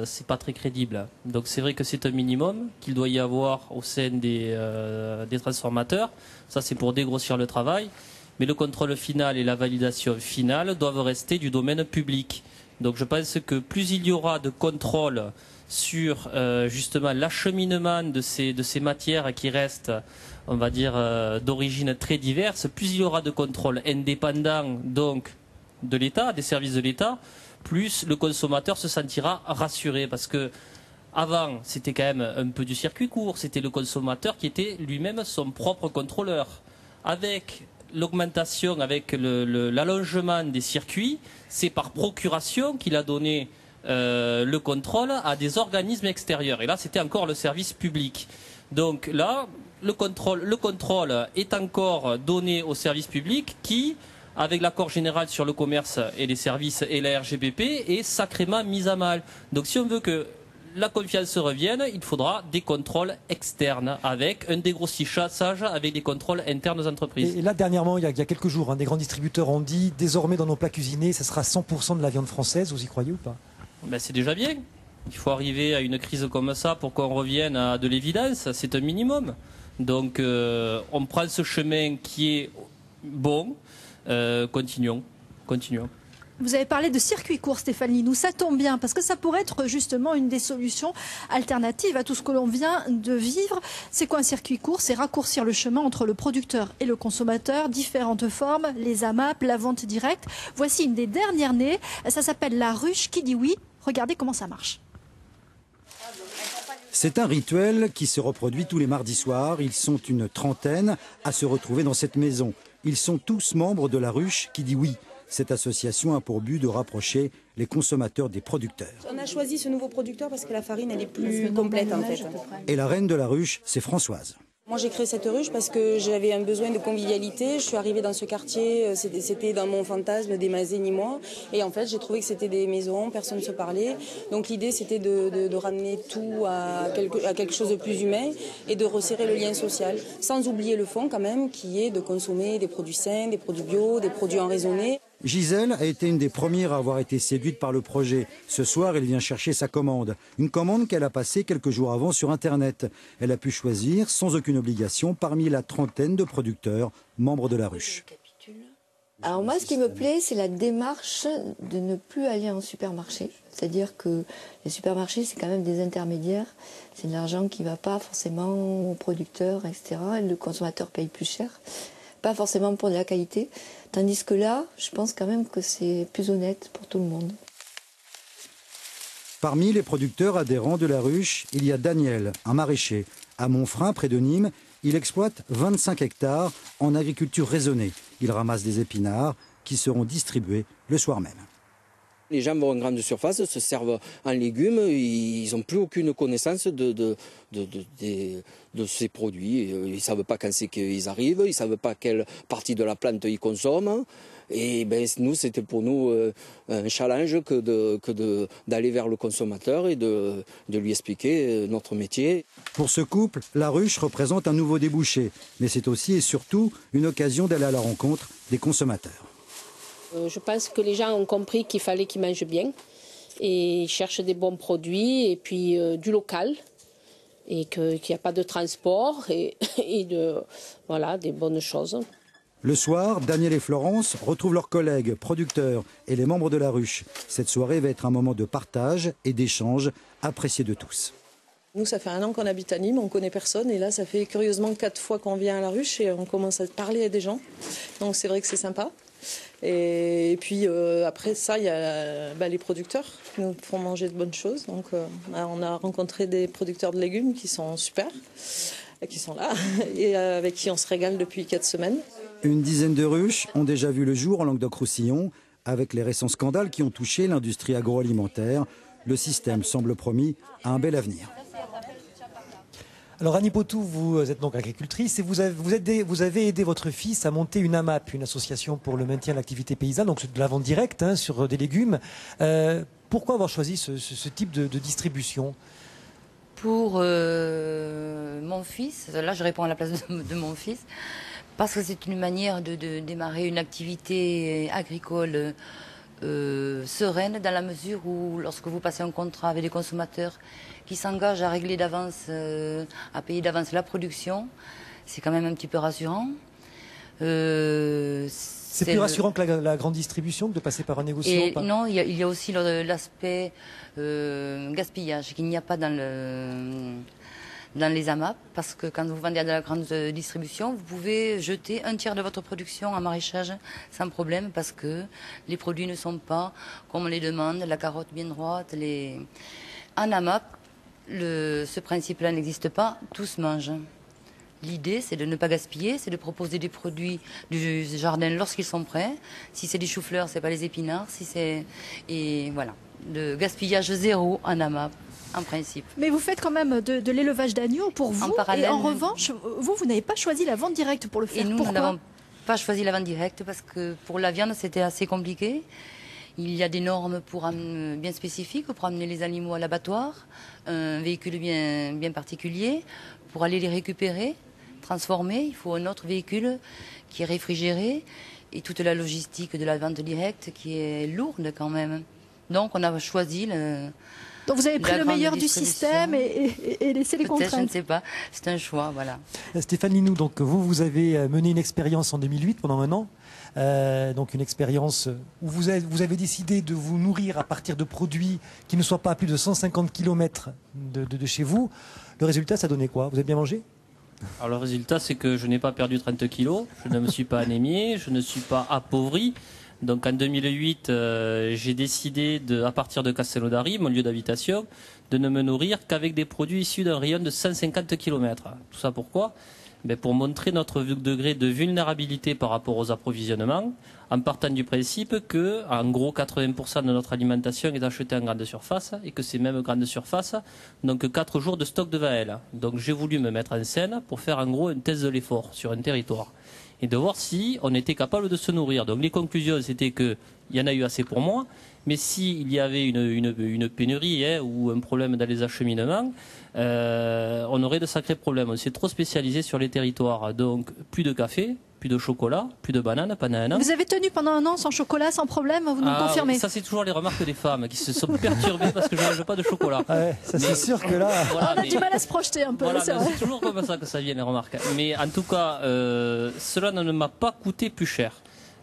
c'est pas très crédible. Donc c'est vrai que c'est un minimum qu'il doit y avoir au sein des transformateurs. Ça, c'est pour dégrossir le travail. mais le contrôle final et la validation finale doivent rester du domaine public. Donc je pense que plus il y aura de contrôle sur justement l'acheminement de ces matières qui restent, on va dire, d'origine très diverse, plus il y aura de contrôle indépendant donc de l'État, des services de l'État, plus le consommateur se sentira rassuré. Parce que avant, c'était quand même un peu du circuit court, c'était le consommateur qui était lui-même son propre contrôleur. Avec l'augmentation, avec l'allongement des circuits, c'est par procuration qu'il a donné le contrôle à des organismes extérieurs. Et là, c'était encore le service public. Donc là, le contrôle est encore donné au service public qui, avec l'accord général sur le commerce et les services et la RGPP, est sacrément mis à mal. Donc si on veut que la confiance revienne, il faudra des contrôles externes avec un dégrossissage, avec des contrôles internes aux entreprises. Et là, dernièrement, il y a quelques jours, des grands distributeurs ont dit désormais dans nos plats cuisinés, ce sera 100% de la viande française. Vous y croyez ou pas? Ben, c'est déjà bien. Il faut arriver à une crise comme ça pour qu'on revienne à de l'évidence. C'est un minimum. Donc on prend ce chemin qui est bon. Continuons. Vous avez parlé de circuit court, Stéphanie. Nous, ça tombe bien parce que ça pourrait être justement une des solutions alternatives à tout ce que l'on vient de vivre. C'est quoi un circuit court? C'est raccourcir le chemin entre le producteur et le consommateur, différentes formes, les AMAP, la vente directe. Voici une des dernières nées. Ça s'appelle la ruche qui dit oui. Regardez comment ça marche. C'est un rituel qui se reproduit tous les mardis soirs. Ils sont une trentaine à se retrouver dans cette maison. Ils sont tous membres de la ruche qui dit oui. Cette association a pour but de rapprocher les consommateurs des producteurs. On a choisi ce nouveau producteur parce que la farine elle est plus complète en fait. Et la reine de la ruche, c'est Françoise. Moi j'ai créé cette ruche parce que j'avais un besoin de convivialité. Je suis arrivée dans ce quartier, c'était dans mon fantasme des Mazé-Nîmois. Et en fait j'ai trouvé que c'était des maisons, personne ne se parlait. Donc l'idée c'était de ramener tout à quelque chose de plus humain et de resserrer le lien social. Sans oublier le fond quand même qui est de consommer des produits sains, des produits bio, des produits en raisonné. Gisèle a été une des premières à avoir été séduite par le projet. Ce soir, elle vient chercher sa commande. Une commande qu'elle a passée quelques jours avant sur Internet. Elle a pu choisir, sans aucune obligation, parmi la trentaine de producteurs membres de la ruche. Alors moi, ce qui me plaît, c'est la démarche de ne plus aller en supermarché. C'est-à-dire que les supermarchés, c'est quand même des intermédiaires. C'est de l'argent qui ne va pas forcément aux producteurs, etc. Et le consommateur paye plus cher. Pas forcément pour de la qualité. Tandis que là, je pense quand même que c'est plus honnête pour tout le monde. Parmi les producteurs adhérents de la ruche, il y a Daniel, un maraîcher. À Montfrin, près de Nîmes, il exploite 25 hectares en agriculture raisonnée. Il ramasse des épinards qui seront distribués le soir même. Les gens vont en grande surface, se servent en légumes, ils n'ont plus aucune connaissance de ces produits. Ils ne savent pas quand c'est qu'ils arrivent, ils ne savent pas quelle partie de la plante ils consomment. Et ben, c'était pour nous un challenge que d'aller vers le consommateur et de lui expliquer notre métier. Pour ce couple, la ruche représente un nouveau débouché, mais c'est aussi et surtout une occasion d'aller à la rencontre des consommateurs. Je pense que les gens ont compris qu'il fallait qu'ils mangent bien et ils cherchent des bons produits et puis du local et qu'il n'y a pas de transport et voilà, des bonnes choses. Le soir, Daniel et Florence retrouvent leurs collègues, producteurs et les membres de la ruche. Cette soirée va être un moment de partage et d'échange apprécié de tous. Nous, ça fait 1 an qu'on habite à Nîmes, on ne connaît personne. Et là, ça fait curieusement 4 fois qu'on vient à la ruche et on commence à parler à des gens. Donc c'est vrai que c'est sympa. Et puis après ça, il y a les producteurs qui nous font manger de bonnes choses. Donc on a rencontré des producteurs de légumes qui sont super, qui sont là et avec qui on se régale depuis 4 semaines. Une dizaine de ruches ont déjà vu le jour en Languedoc-Roussillon. Avec les récents scandales qui ont touché l'industrie agroalimentaire, le système semble promis à un bel avenir. Alors Annie Potou, vous êtes donc agricultrice et vous avez aidé votre fils à monter une AMAP, une association pour le maintien de l'activité paysanne, donc de la vente directe sur des légumes. Pourquoi avoir choisi ce type de distribution? Pour mon fils, là je réponds à la place de mon fils, parce que c'est une manière de démarrer une activité agricole sereine, dans la mesure où lorsque vous passez un contrat avec des consommateurs qui s'engagent à régler d'avance, à payer d'avance la production, c'est quand même un petit peu rassurant. C'est plus rassurant que la grande distribution que de passer par un négociant. Non, il y a aussi l'aspect gaspillage qu'il n'y a pas dans les AMAP, parce que quand vous vendez à la grande distribution, vous pouvez jeter un tiers de votre production en maraîchage sans problème, parce que les produits ne sont pas comme on les demande, la carotte bien droite. En AMAP, ce principe-là n'existe pas, tous mangent. L'idée, c'est de ne pas gaspiller, c'est de proposer des produits du jardin lorsqu'ils sont prêts. Si c'est des choux-fleurs, c'est pas les épinards. Et voilà, de gaspillage zéro en AMAP, en principe. Mais vous faites quand même de l'élevage d'agneaux pour vous. Parallèle, et en revanche, vous n'avez pas choisi la vente directe pour le faire. Et nous, pourquoi nous n'avons pas choisi la vente directe parce que pour la viande, c'était assez compliqué. Il y a des normes bien spécifiques pour amener les animaux à l'abattoir, un véhicule bien particulier pour aller les récupérer. Transformé, il faut un autre véhicule qui est réfrigéré et toute la logistique de la vente directe qui est lourde quand même. Donc on a choisi Donc vous avez pris le meilleur du système et laissé les contraintes. Je ne sais pas, c'est un choix, voilà. Stéphane Linou, donc vous avez mené une expérience en 2008 pendant un an. Donc une expérience où vous avez décidé de vous nourrir à partir de produits qui ne soient pas à plus de 150 km de chez vous. Le résultat, ça donnait quoi? Vous avez bien mangé? Alors le résultat, c'est que je n'ai pas perdu 30 kilos, je ne me suis pas anémié, je ne suis pas appauvri. Donc en 2008, j'ai décidé, à partir de Castelnaudary, mon lieu d'habitation, de ne me nourrir qu'avec des produits issus d'un rayon de 150 km. Tout ça pourquoi? Pour montrer notre degré de vulnérabilité par rapport aux approvisionnements, en partant du principe que, en gros, 80% de notre alimentation est achetée en grande surface et que ces mêmes grandes surfaces n'ont que 4 jours de stock devant elles. Donc j'ai voulu me mettre en scène pour faire en gros une thèse de l'effort sur un territoire et de voir si on était capable de se nourrir. Donc les conclusions, c'était qu'il y en a eu assez pour moi, mais s'il y avait une pénurie ou un problème dans les acheminements, on aurait de sacrés problèmes. On s'est trop spécialisé sur les territoires. Donc plus de café, plus de chocolat, plus de bananes pendant un an. Vous avez tenu pendant un an sans chocolat, sans problème, vous nous confirmez? Ça, c'est toujours les remarques des femmes qui se sont perturbées parce que je ne mange pas de chocolat. Ouais, ça c'est sûr que là... Voilà, on a du mal à se projeter un peu. Voilà, c'est toujours comme ça que ça vient les remarques. Mais en tout cas, cela ne m'a pas coûté plus cher.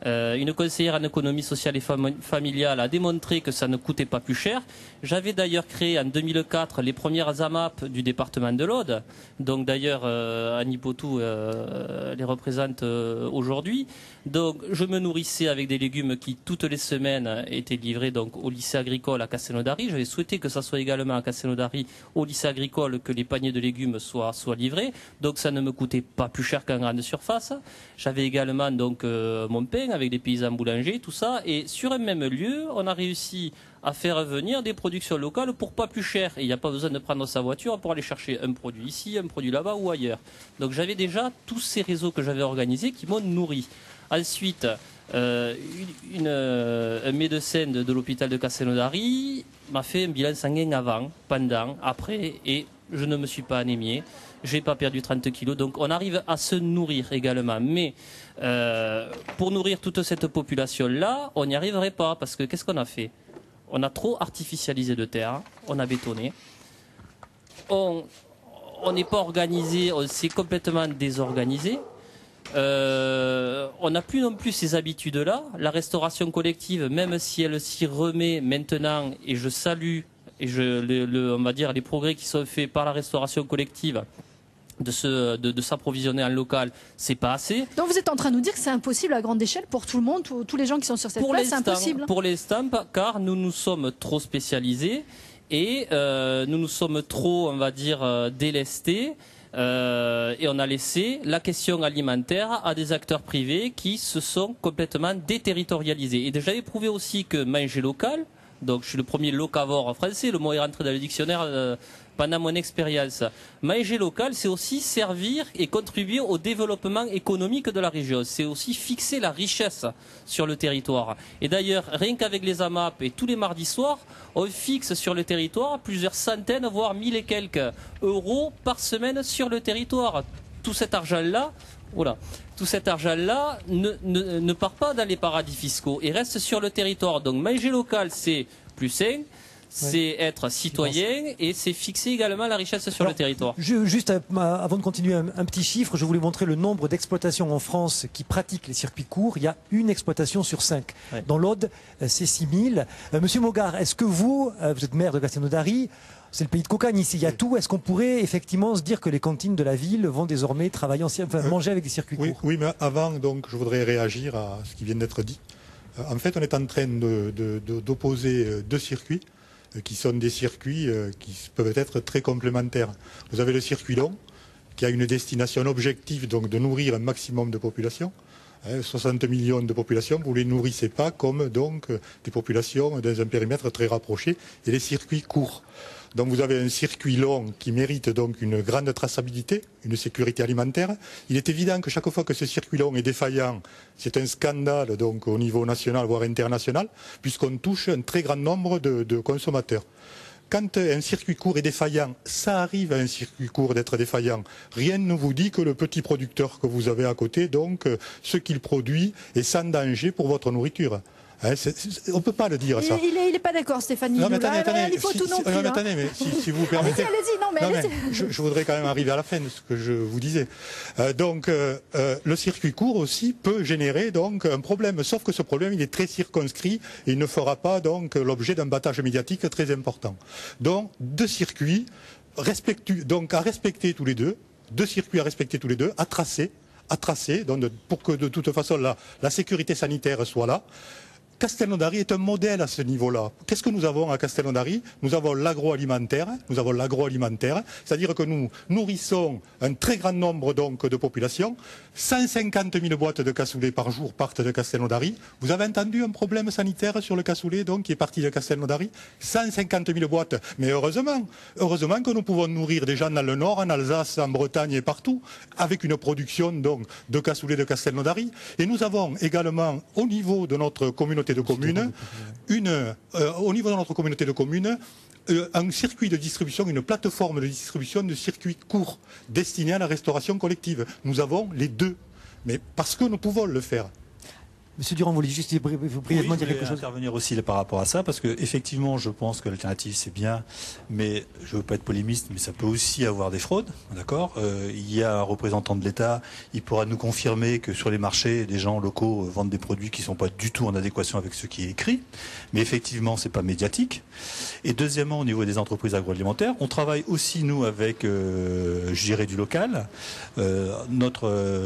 Une conseillère en économie sociale et familiale a démontré que ça ne coûtait pas plus cher. J'avais d'ailleurs créé en 2004 les premières AMAP du département de l'Aude. Donc d'ailleurs, Annie Potou les représente aujourd'hui. Donc je me nourrissais avec des légumes qui toutes les semaines étaient livrés donc au lycée agricole à Castelnaudary. J'avais souhaité que ça soit également à Castelnaudary au lycée agricole que les paniers de légumes soient livrés. Donc ça ne me coûtait pas plus cher qu'en grande surface. J'avais également donc mon pain avec des paysans boulangers, tout ça. Et sur un même lieu, on a réussi à faire venir des productions locales pour pas plus cher. Et il n'y a pas besoin de prendre sa voiture pour aller chercher un produit ici, un produit là-bas ou ailleurs. Donc j'avais déjà tous ces réseaux que j'avais organisés qui m'ont nourri. Ensuite, un médecin de l'hôpital de Castelnaudary m'a fait un bilan sanguin avant, pendant, après, et je ne me suis pas anémié. Je n'ai pas perdu 30 kilos. Donc on arrive à se nourrir également. Mais pour nourrir toute cette population-là, on n'y arriverait pas. Parce que qu'est-ce qu'on a fait? On a trop artificialisé de terre, on a bétonné. On n'est pas organisé, on s'est complètement désorganisé. On n'a plus non plus ces habitudes-là. La restauration collective, même si elle s'y remet maintenant, et je salue on va dire les progrès qui sont faits par la restauration collective, de s'approvisionner en local, c'est pas assez. Donc vous êtes en train de nous dire que c'est impossible à grande échelle pour tout le monde, tous les gens qui sont sur cette place, c'est impossible. Pour l'instant, car nous nous sommes trop spécialisés et nous nous sommes trop, on va dire, délestés. Et on a laissé la question alimentaire à des acteurs privés qui se sont complètement déterritorialisés. Et j'avais prouvé aussi que manger local, donc je suis le premier locavore français, le mot est rentré dans le dictionnaire pendant mon expérience. Manger local, c'est aussi servir et contribuer au développement économique de la région. C'est aussi fixer la richesse sur le territoire. Et d'ailleurs, rien qu'avec les AMAP et tous les mardis soirs, on fixe sur le territoire plusieurs centaines, voire 1000 et quelques euros par semaine sur le territoire. Tout cet argent-là, ne part pas dans les paradis fiscaux et reste sur le territoire. Donc manger local, c'est plus sain, c'est être citoyen et c'est fixer également la richesse sur le territoire. Juste avant de continuer, un petit chiffre, je voulais montrer le nombre d'exploitations en France qui pratiquent les circuits courts. Il y a une exploitation sur 5. Ouais. Dans l'Aude, c'est 6000. Monsieur Mogard, est-ce que vous êtes maire de Castelnaudary, c'est le pays de Cocagne ici, il y a tout. Est-ce qu'on pourrait effectivement se dire que les cantines de la ville vont désormais travailler manger avec des circuits courts? Oui, mais avant, donc, je voudrais réagir à ce qui vient d'être dit. En fait, on est en train d'opposer deux circuits qui sont des circuits qui peuvent être très complémentaires. Vous avez le circuit long, qui a une destination objective, donc de nourrir un maximum de population. 60 millions de populations, vous ne les nourrissez pas comme donc des populations dans un périmètre très rapproché, et les circuits courts. Donc vous avez un circuit long qui mérite donc une grande traçabilité, une sécurité alimentaire. Il est évident que chaque fois que ce circuit long est défaillant, c'est un scandale donc au niveau national voire international, puisqu'on touche un très grand nombre de consommateurs. Quand un circuit court est défaillant, ça arrive à un circuit court d'être défaillant. Rien ne vous dit que le petit producteur que vous avez à côté, donc ce qu'il produit, est sans danger pour votre nourriture. Hein, on ne peut pas le dire, ça. Il n'est pas d'accord, Stéphane. Non, mais attendez, il faut tout non plus. Non, mais attendez, mais si vous permettez. Allez-y, je voudrais quand même arriver à la fin de ce que je vous disais. Le circuit court aussi peut générer donc un problème, sauf que ce problème il est très circonscrit et il ne fera pas donc l'objet d'un battage médiatique très important. Donc deux circuits à respecter tous les deux, à tracer, donc pour que de toute façon la sécurité sanitaire soit là. Castelnaudary est un modèle à ce niveau-là. Qu'est-ce que nous avons à Castelnaudary? Nous avons l'agroalimentaire, c'est-à-dire que nous nourrissons un très grand nombre donc de populations. 150 000 boîtes de cassoulet par jour partent de Castelnaudary. Vous avez entendu un problème sanitaire sur le cassoulet donc qui est parti de Castelnaudary? 150 000 boîtes. Mais heureusement que nous pouvons nourrir des gens dans le Nord, en Alsace, en Bretagne et partout, avec une production donc de cassoulet de Castelnaudary. Et nous avons également au niveau de notre communauté de communes, un circuit de distribution, une plateforme de distribution de circuits courts destinés à la restauration collective. Nous avons les deux, mais parce que nous pouvons le faire. Monsieur Durand, vous voulez juste brièvement dire quelque chose? Intervenir aussi par rapport à ça, parce que effectivement, je pense que l'alternative c'est bien, mais je veux pas être polémiste, mais ça peut aussi avoir des fraudes, d'accord. Il y a un représentant de l'État, il pourra nous confirmer que sur les marchés, des gens locaux vendent des produits qui sont pas du tout en adéquation avec ce qui est écrit, mais effectivement, c'est pas médiatique. Et deuxièmement, au niveau des entreprises agroalimentaires, on travaille aussi nous avec, je dirais, du local.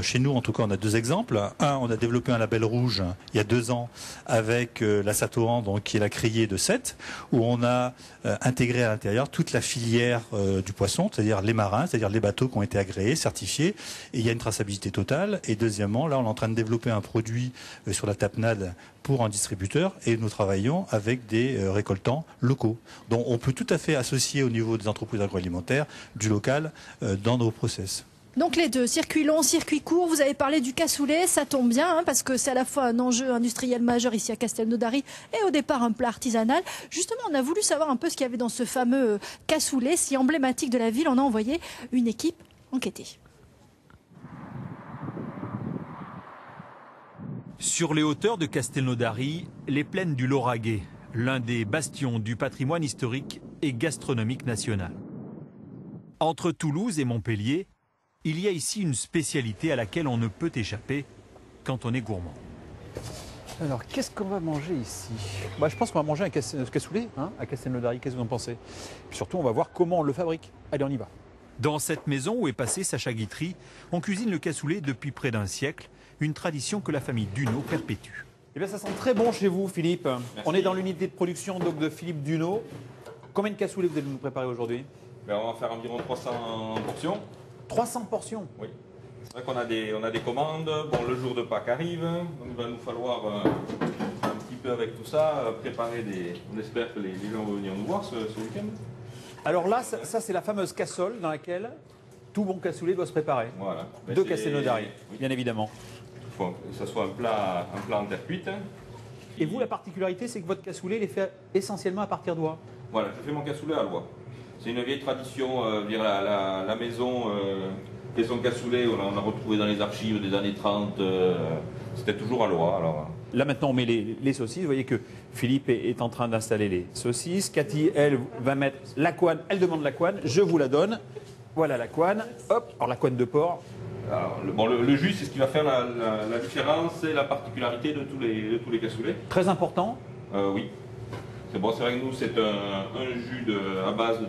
Chez nous, en tout cas, on a deux exemples. Un, on a développé un label rouge il y a 2 ans avec la Satoan, donc qui est la criée de Sète, où on a intégré à l'intérieur toute la filière du poisson, c'est-à-dire les marins, c'est-à-dire les bateaux qui ont été agréés, certifiés, et il y a une traçabilité totale. Et deuxièmement, là on est en train de développer un produit sur la tapenade pour un distributeur, et nous travaillons avec des récoltants locaux. Donc on peut tout à fait associer au niveau des entreprises agroalimentaires du local dans nos process. Donc les deux, circuit long, circuit court, vous avez parlé du cassoulet, ça tombe bien, parce que c'est à la fois un enjeu industriel majeur ici à Castelnaudary et au départ un plat artisanal. Justement, on a voulu savoir un peu ce qu'il y avait dans ce fameux cassoulet, si emblématique de la ville. On a envoyé une équipe enquêter. Sur les hauteurs de Castelnaudary, les plaines du Lauragais, l'un des bastions du patrimoine historique et gastronomique national. Entre Toulouse et Montpellier, il y a ici une spécialité à laquelle on ne peut échapper quand on est gourmand. Alors, qu'est-ce qu'on va manger ici? Je pense qu'on va manger un cassoulet à Castelnaudary. Qu'est-ce que vous en pensez? Puis surtout, on va voir comment on le fabrique. Allez, on y va. Dans cette maison où est passé Sacha Guitry, on cuisine le cassoulet depuis près d'1 siècle, une tradition que la famille Duno perpétue. Eh bien, ça sent très bon chez vous, Philippe. Merci. On est dans l'unité de production donc, de Philippe Duno. Combien de cassoulets vous allez nous préparer aujourd'hui? On va faire environ 300 portions. 300 portions? Oui. C'est vrai qu'on a des commandes. Bon, le jour de Pâques arrive, donc il va nous falloir un petit peu avec tout ça préparer des... On espère que les gens vont venir nous voir ce week-end. Alors là, ça c'est la fameuse cassole dans laquelle tout bon cassoulet doit se préparer. Voilà. De Castelnaudary, bien évidemment. Il faut que ce soit un plat en terre cuite. Et vous, la particularité, c'est que votre cassoulet, il est fait essentiellement à partir d'oie? Voilà, je fais mon cassoulet à l'oie. C'est une vieille tradition, la maison cassoulet, on a retrouvé dans les archives des années 30, c'était toujours à l'oie. Alors Là maintenant on met les saucisses. Vous voyez que Philippe est en train d'installer les saucisses. Cathy, elle, va mettre la couenne. Elle demande la couenne. Je vous la donne. Voilà la couenne. Hop, alors la couenne de porc. Alors, le jus, c'est ce qui va faire la différence et la particularité de tous les cassoulets. Très important. Oui. C'est bon, c'est vrai que nous, c'est un jus à base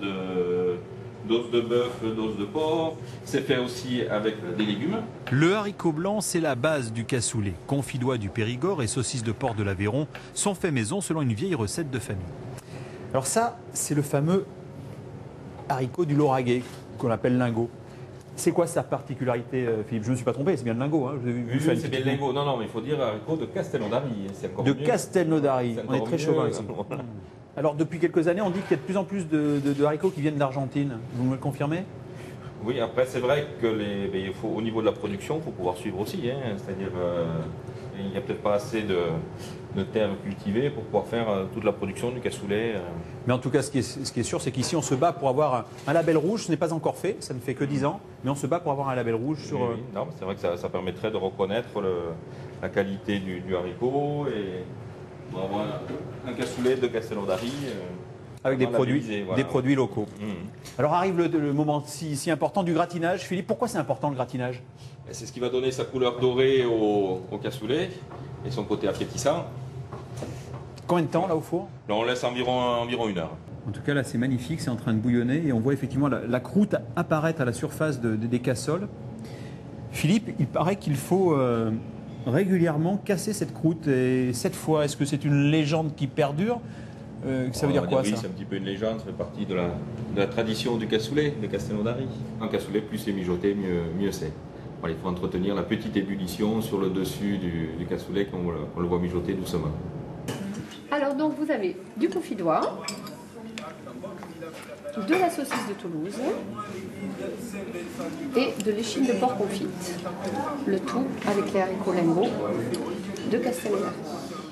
d'os de bœuf, d'os de porc. C'est fait aussi avec des légumes. Le haricot blanc, c'est la base du cassoulet. Confidois du Périgord et saucisses de porc de l'Aveyron sont faits maison selon une vieille recette de famille. Alors ça, c'est le fameux haricot du Lauragais, qu'on appelle lingot. C'est quoi sa particularité, Philippe? Je ne me suis pas trompé, c'est bien le lingot. Hein. Oui, c'est bien le lingot. Non, mais il faut dire haricot de Castelnaudary. De Castelnaudary. On est très chauvin ici. Alors, depuis quelques années, on dit qu'il y a de plus en plus de haricots qui viennent d'Argentine. Vous me le confirmez? Oui, après, c'est vrai que au niveau de la production, il faut pouvoir suivre aussi. Hein. C'est-à-dire, il n'y a peut-être pas assez de terres cultivées pour pouvoir faire toute la production du cassoulet. Mais en tout cas, ce qui est sûr, c'est qu'ici, on se bat pour avoir un label rouge. Ce n'est pas encore fait, ça ne fait que 10 ans, mais on se bat pour avoir un label rouge sur... Oui. Non, c'est vrai que ça permettrait de reconnaître la qualité du haricot et pour avoir un cassoulet de Castelnaudary. Avec des produits locaux. Alors arrive le moment si important du gratinage. Philippe, pourquoi c'est important le gratinage? C'est ce qui va donner sa couleur dorée au cassoulet et son côté appétissant. Combien de temps là au four? Là, on laisse environ 1 heure. En tout cas là c'est magnifique, c'est en train de bouillonner et on voit effectivement la croûte apparaître à la surface des cassoles. Philippe, il paraît qu'il faut régulièrement casser cette croûte et cette fois, est-ce que c'est une légende qui perdure? Ça veut dire quoi, oui, ça? C'est un petit peu une légende, ça fait partie de la tradition du cassoulet, de Castelnaudary. Un cassoulet, plus c'est mijoté, mieux c'est. Voilà, il faut entretenir la petite ébullition sur le dessus du cassoulet quand on le voit mijoter doucement. Alors donc vous avez du confidois, de la saucisse de Toulouse et de l'échine de porc confite. Le tout avec les haricots lingots de Castelnaudary.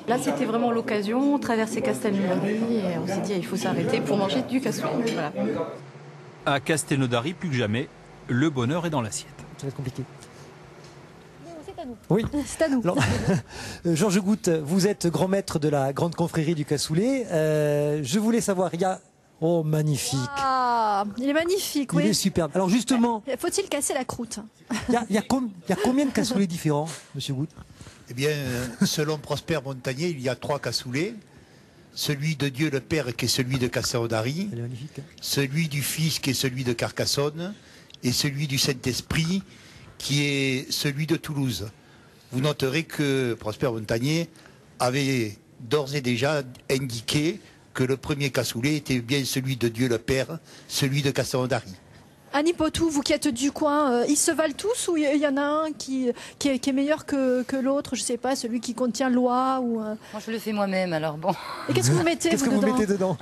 Là, c'était vraiment l'occasion, traverser Castelnaudary, et on s'est dit, il faut s'arrêter pour manger du cassoulet. Voilà. À Castelnaudary, plus que jamais, le bonheur est dans l'assiette. Ça va être compliqué. C'est à nous. Oui, c'est à nous. Alors, Georges Goutte, vous êtes grand maître de la grande confrérie du cassoulet. Je voulais savoir, il y a... Oh, magnifique. Ah, il est magnifique, oui. Il est superbe. Alors justement... Faut-il casser la croûte? Il y a combien de cassoulets différents, monsieur Goutte? Eh bien, selon Prosper Montagnier, il y a 3 cassoulets. Celui de Dieu le Père, qui est celui de Castelnaudary, celui du Fils, qui est celui de Carcassonne, et celui du Saint-Esprit, qui est celui de Toulouse. Vous noterez que Prosper Montagnier avait d'ores et déjà indiqué que le premier cassoulet était bien celui de Dieu le Père, celui de Castelnaudary. Annie Potou, vous qui êtes du coin, ils se valent tous ou il y en a un qui est meilleur que l'autre? Je ne sais pas, celui qui contient l'oie ou... Moi, je le fais moi-même, alors bon. Et qu'est-ce que vous mettez dedans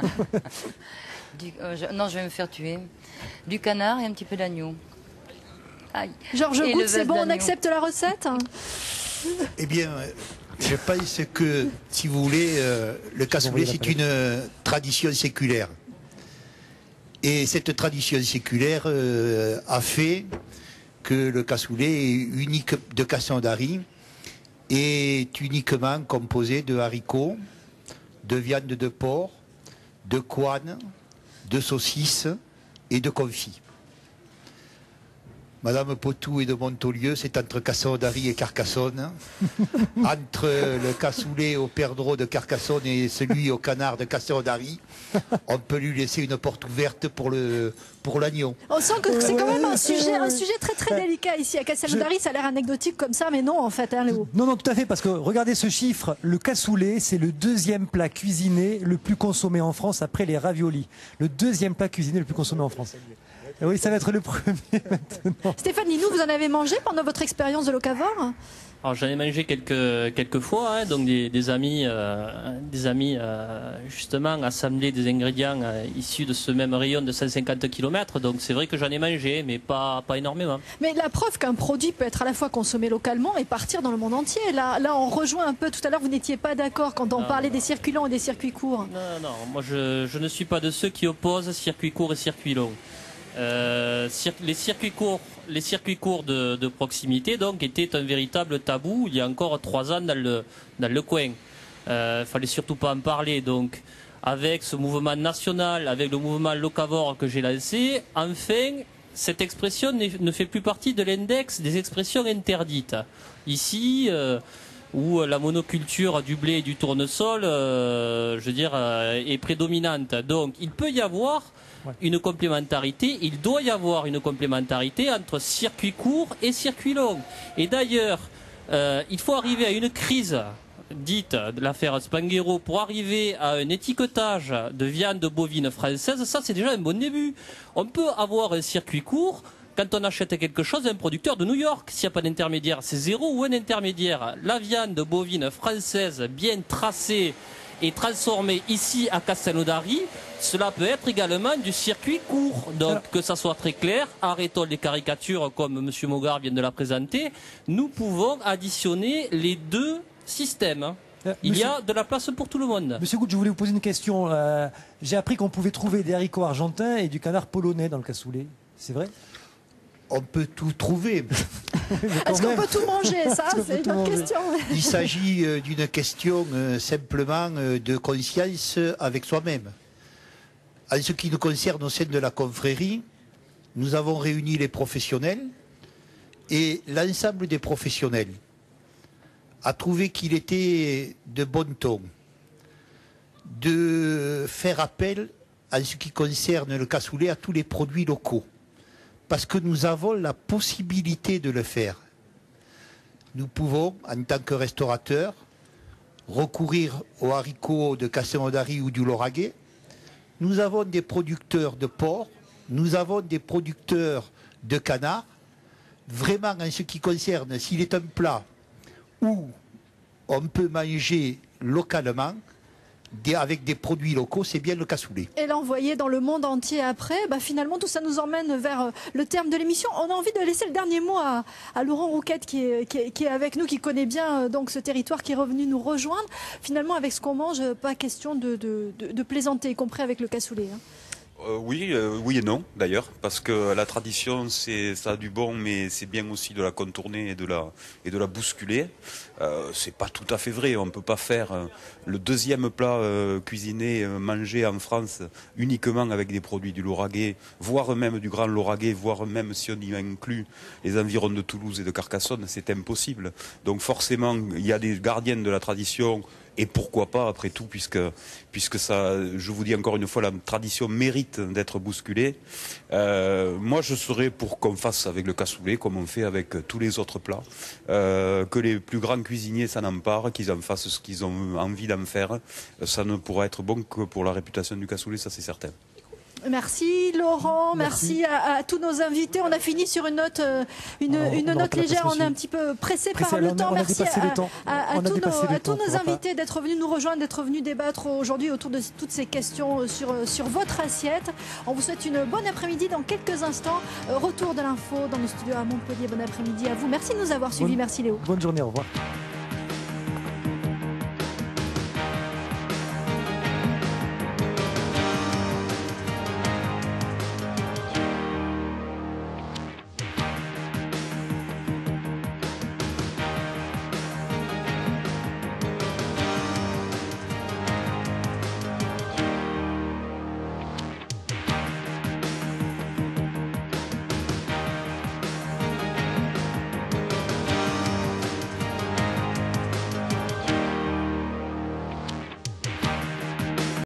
Non, je vais me faire tuer. Du canard et un petit peu d'agneau. Georges Goutte, c'est bon, on accepte la recette? Eh bien, je pense que, si vous voulez, le cassoulet, c'est une tradition séculaire. Et cette tradition séculaire a fait que le cassoulet unique de Castelnaudary est uniquement composé de haricots, de viande de porc, de couenne, de saucisses et de confit. Madame Potou est de Montaulieu, c'est entre Castelnaudary et Carcassonne. Entre le cassoulet au perdreau de Carcassonne et celui au canard de Castelnaudary, on peut lui laisser une porte ouverte pour l'agneau. On sent que c'est quand même un sujet très très délicat ici à Castelnaudary. Ça a l'air anecdotique comme ça, mais non en fait, hein, Léo. Non, tout à fait, parce que regardez ce chiffre. Le cassoulet, c'est le 2e plat cuisiné le plus consommé en France après les raviolis. Le 2e plat cuisiné le plus consommé en France. Oui, ça va être le premier maintenant. Stéphane Linou, vous en avez mangé pendant votre expérience de locavore? Alors j'en ai mangé quelques fois, hein, donc des amis justement assemblaient des ingrédients issus de ce même rayon de 150 km, donc c'est vrai que j'en ai mangé, mais pas énormément. Mais la preuve qu'un produit peut être à la fois consommé localement et partir dans le monde entier. Là on rejoint un peu, tout à l'heure vous n'étiez pas d'accord quand on parlait des circuits longs et des circuits courts. Non, moi je ne suis pas de ceux qui opposent circuits courts et circuits longs. Les circuits courts de proximité donc étaient un véritable tabou il y a encore 3 ans dans le coin. Fallait surtout pas en parler. Donc avec ce mouvement national, avec le mouvement locavore que j'ai lancé, enfin cette expression ne fait plus partie de l'index des expressions interdites. Ici, où la monoculture du blé et du tournesol, est prédominante. Donc il peut y avoir une complémentarité, il doit y avoir une complémentarité entre circuit court et circuit long. Et d'ailleurs, il faut arriver à une crise dite de l'affaire Spanghero pour arriver à un étiquetage de viande bovine française. Ça, c'est déjà un bon début. On peut avoir un circuit court quand on achète quelque chose d'un producteur de New York. S'il n'y a pas d'intermédiaire, c'est 0 ou un intermédiaire. La viande bovine française bien tracée et transformée ici à Castelnaudary, cela peut être également du circuit court. Donc que ça soit très clair, arrêtons les caricatures comme M. Mogard vient de la présenter. Nous pouvons additionner les deux systèmes. Il y a de la place pour tout le monde. Monsieur Goutte, je voulais vous poser une question. J'ai appris qu'on pouvait trouver des haricots argentins et du canard polonais dans le cassoulet. C'est vrai? On peut tout trouver. Est-ce qu'on peut tout manger? Ça, c'est une autre question. Il s'agit d'une question simplement de conscience avec soi-même. En ce qui nous concerne au sein de la confrérie, nous avons réuni les professionnels et l'ensemble des professionnels a trouvé qu'il était de bon ton de faire appel en ce qui concerne le cassoulet à tous les produits locaux. Parce que nous avons la possibilité de le faire. Nous pouvons, en tant que restaurateurs, recourir aux haricots de Castelnaudary ou du Lauragais. Nous avons des producteurs de porc, nous avons des producteurs de canard. Vraiment, en ce qui concerne, s'il est un plat où on peut manger localement, avec des produits locaux, c'est bien le cassoulet. Et l'envoyer dans le monde entier après, finalement tout ça nous emmène vers le terme de l'émission. On a envie de laisser le dernier mot à Laurent Rouquette qui est avec nous, qui connaît bien donc ce territoire, qui est revenu nous rejoindre. Finalement, avec ce qu'on mange, pas question de plaisanter, y compris avec le cassoulet. Oui et non d'ailleurs, parce que la tradition ça a du bon, mais c'est bien aussi de la contourner et de la bousculer. C'est pas tout à fait vrai. On peut pas faire le deuxième plat cuisiné, mangé en France uniquement avec des produits du Lauragais, voire même du Grand Lauragais, voire même si on y inclut les environs de Toulouse et de Carcassonne, c'est impossible. Donc forcément, il y a des gardiennes de la tradition. Et pourquoi pas, après tout, puisque ça, je vous dis encore une fois, la tradition mérite d'être bousculée. Moi, je serais pour qu'on fasse avec le cassoulet, comme on fait avec tous les autres plats, que les plus grands cuisiniers s'en emparent, qu'ils en fassent ce qu'ils ont envie d'en faire. Ça ne pourra être bon que pour la réputation du cassoulet, ça c'est certain. Merci Laurent, merci à tous nos invités. On a fini sur une note, note légère. On est un petit peu pressé par le temps. Merci à tous nos invités d'être venus nous rejoindre, d'être venus débattre aujourd'hui autour de toutes ces questions sur votre assiette. On vous souhaite une bonne après-midi. Dans quelques instants, retour de l'info dans nos studios à Montpellier. Bon après-midi à vous. Merci de nous avoir suivis. Merci Léo. Bonne journée, au revoir.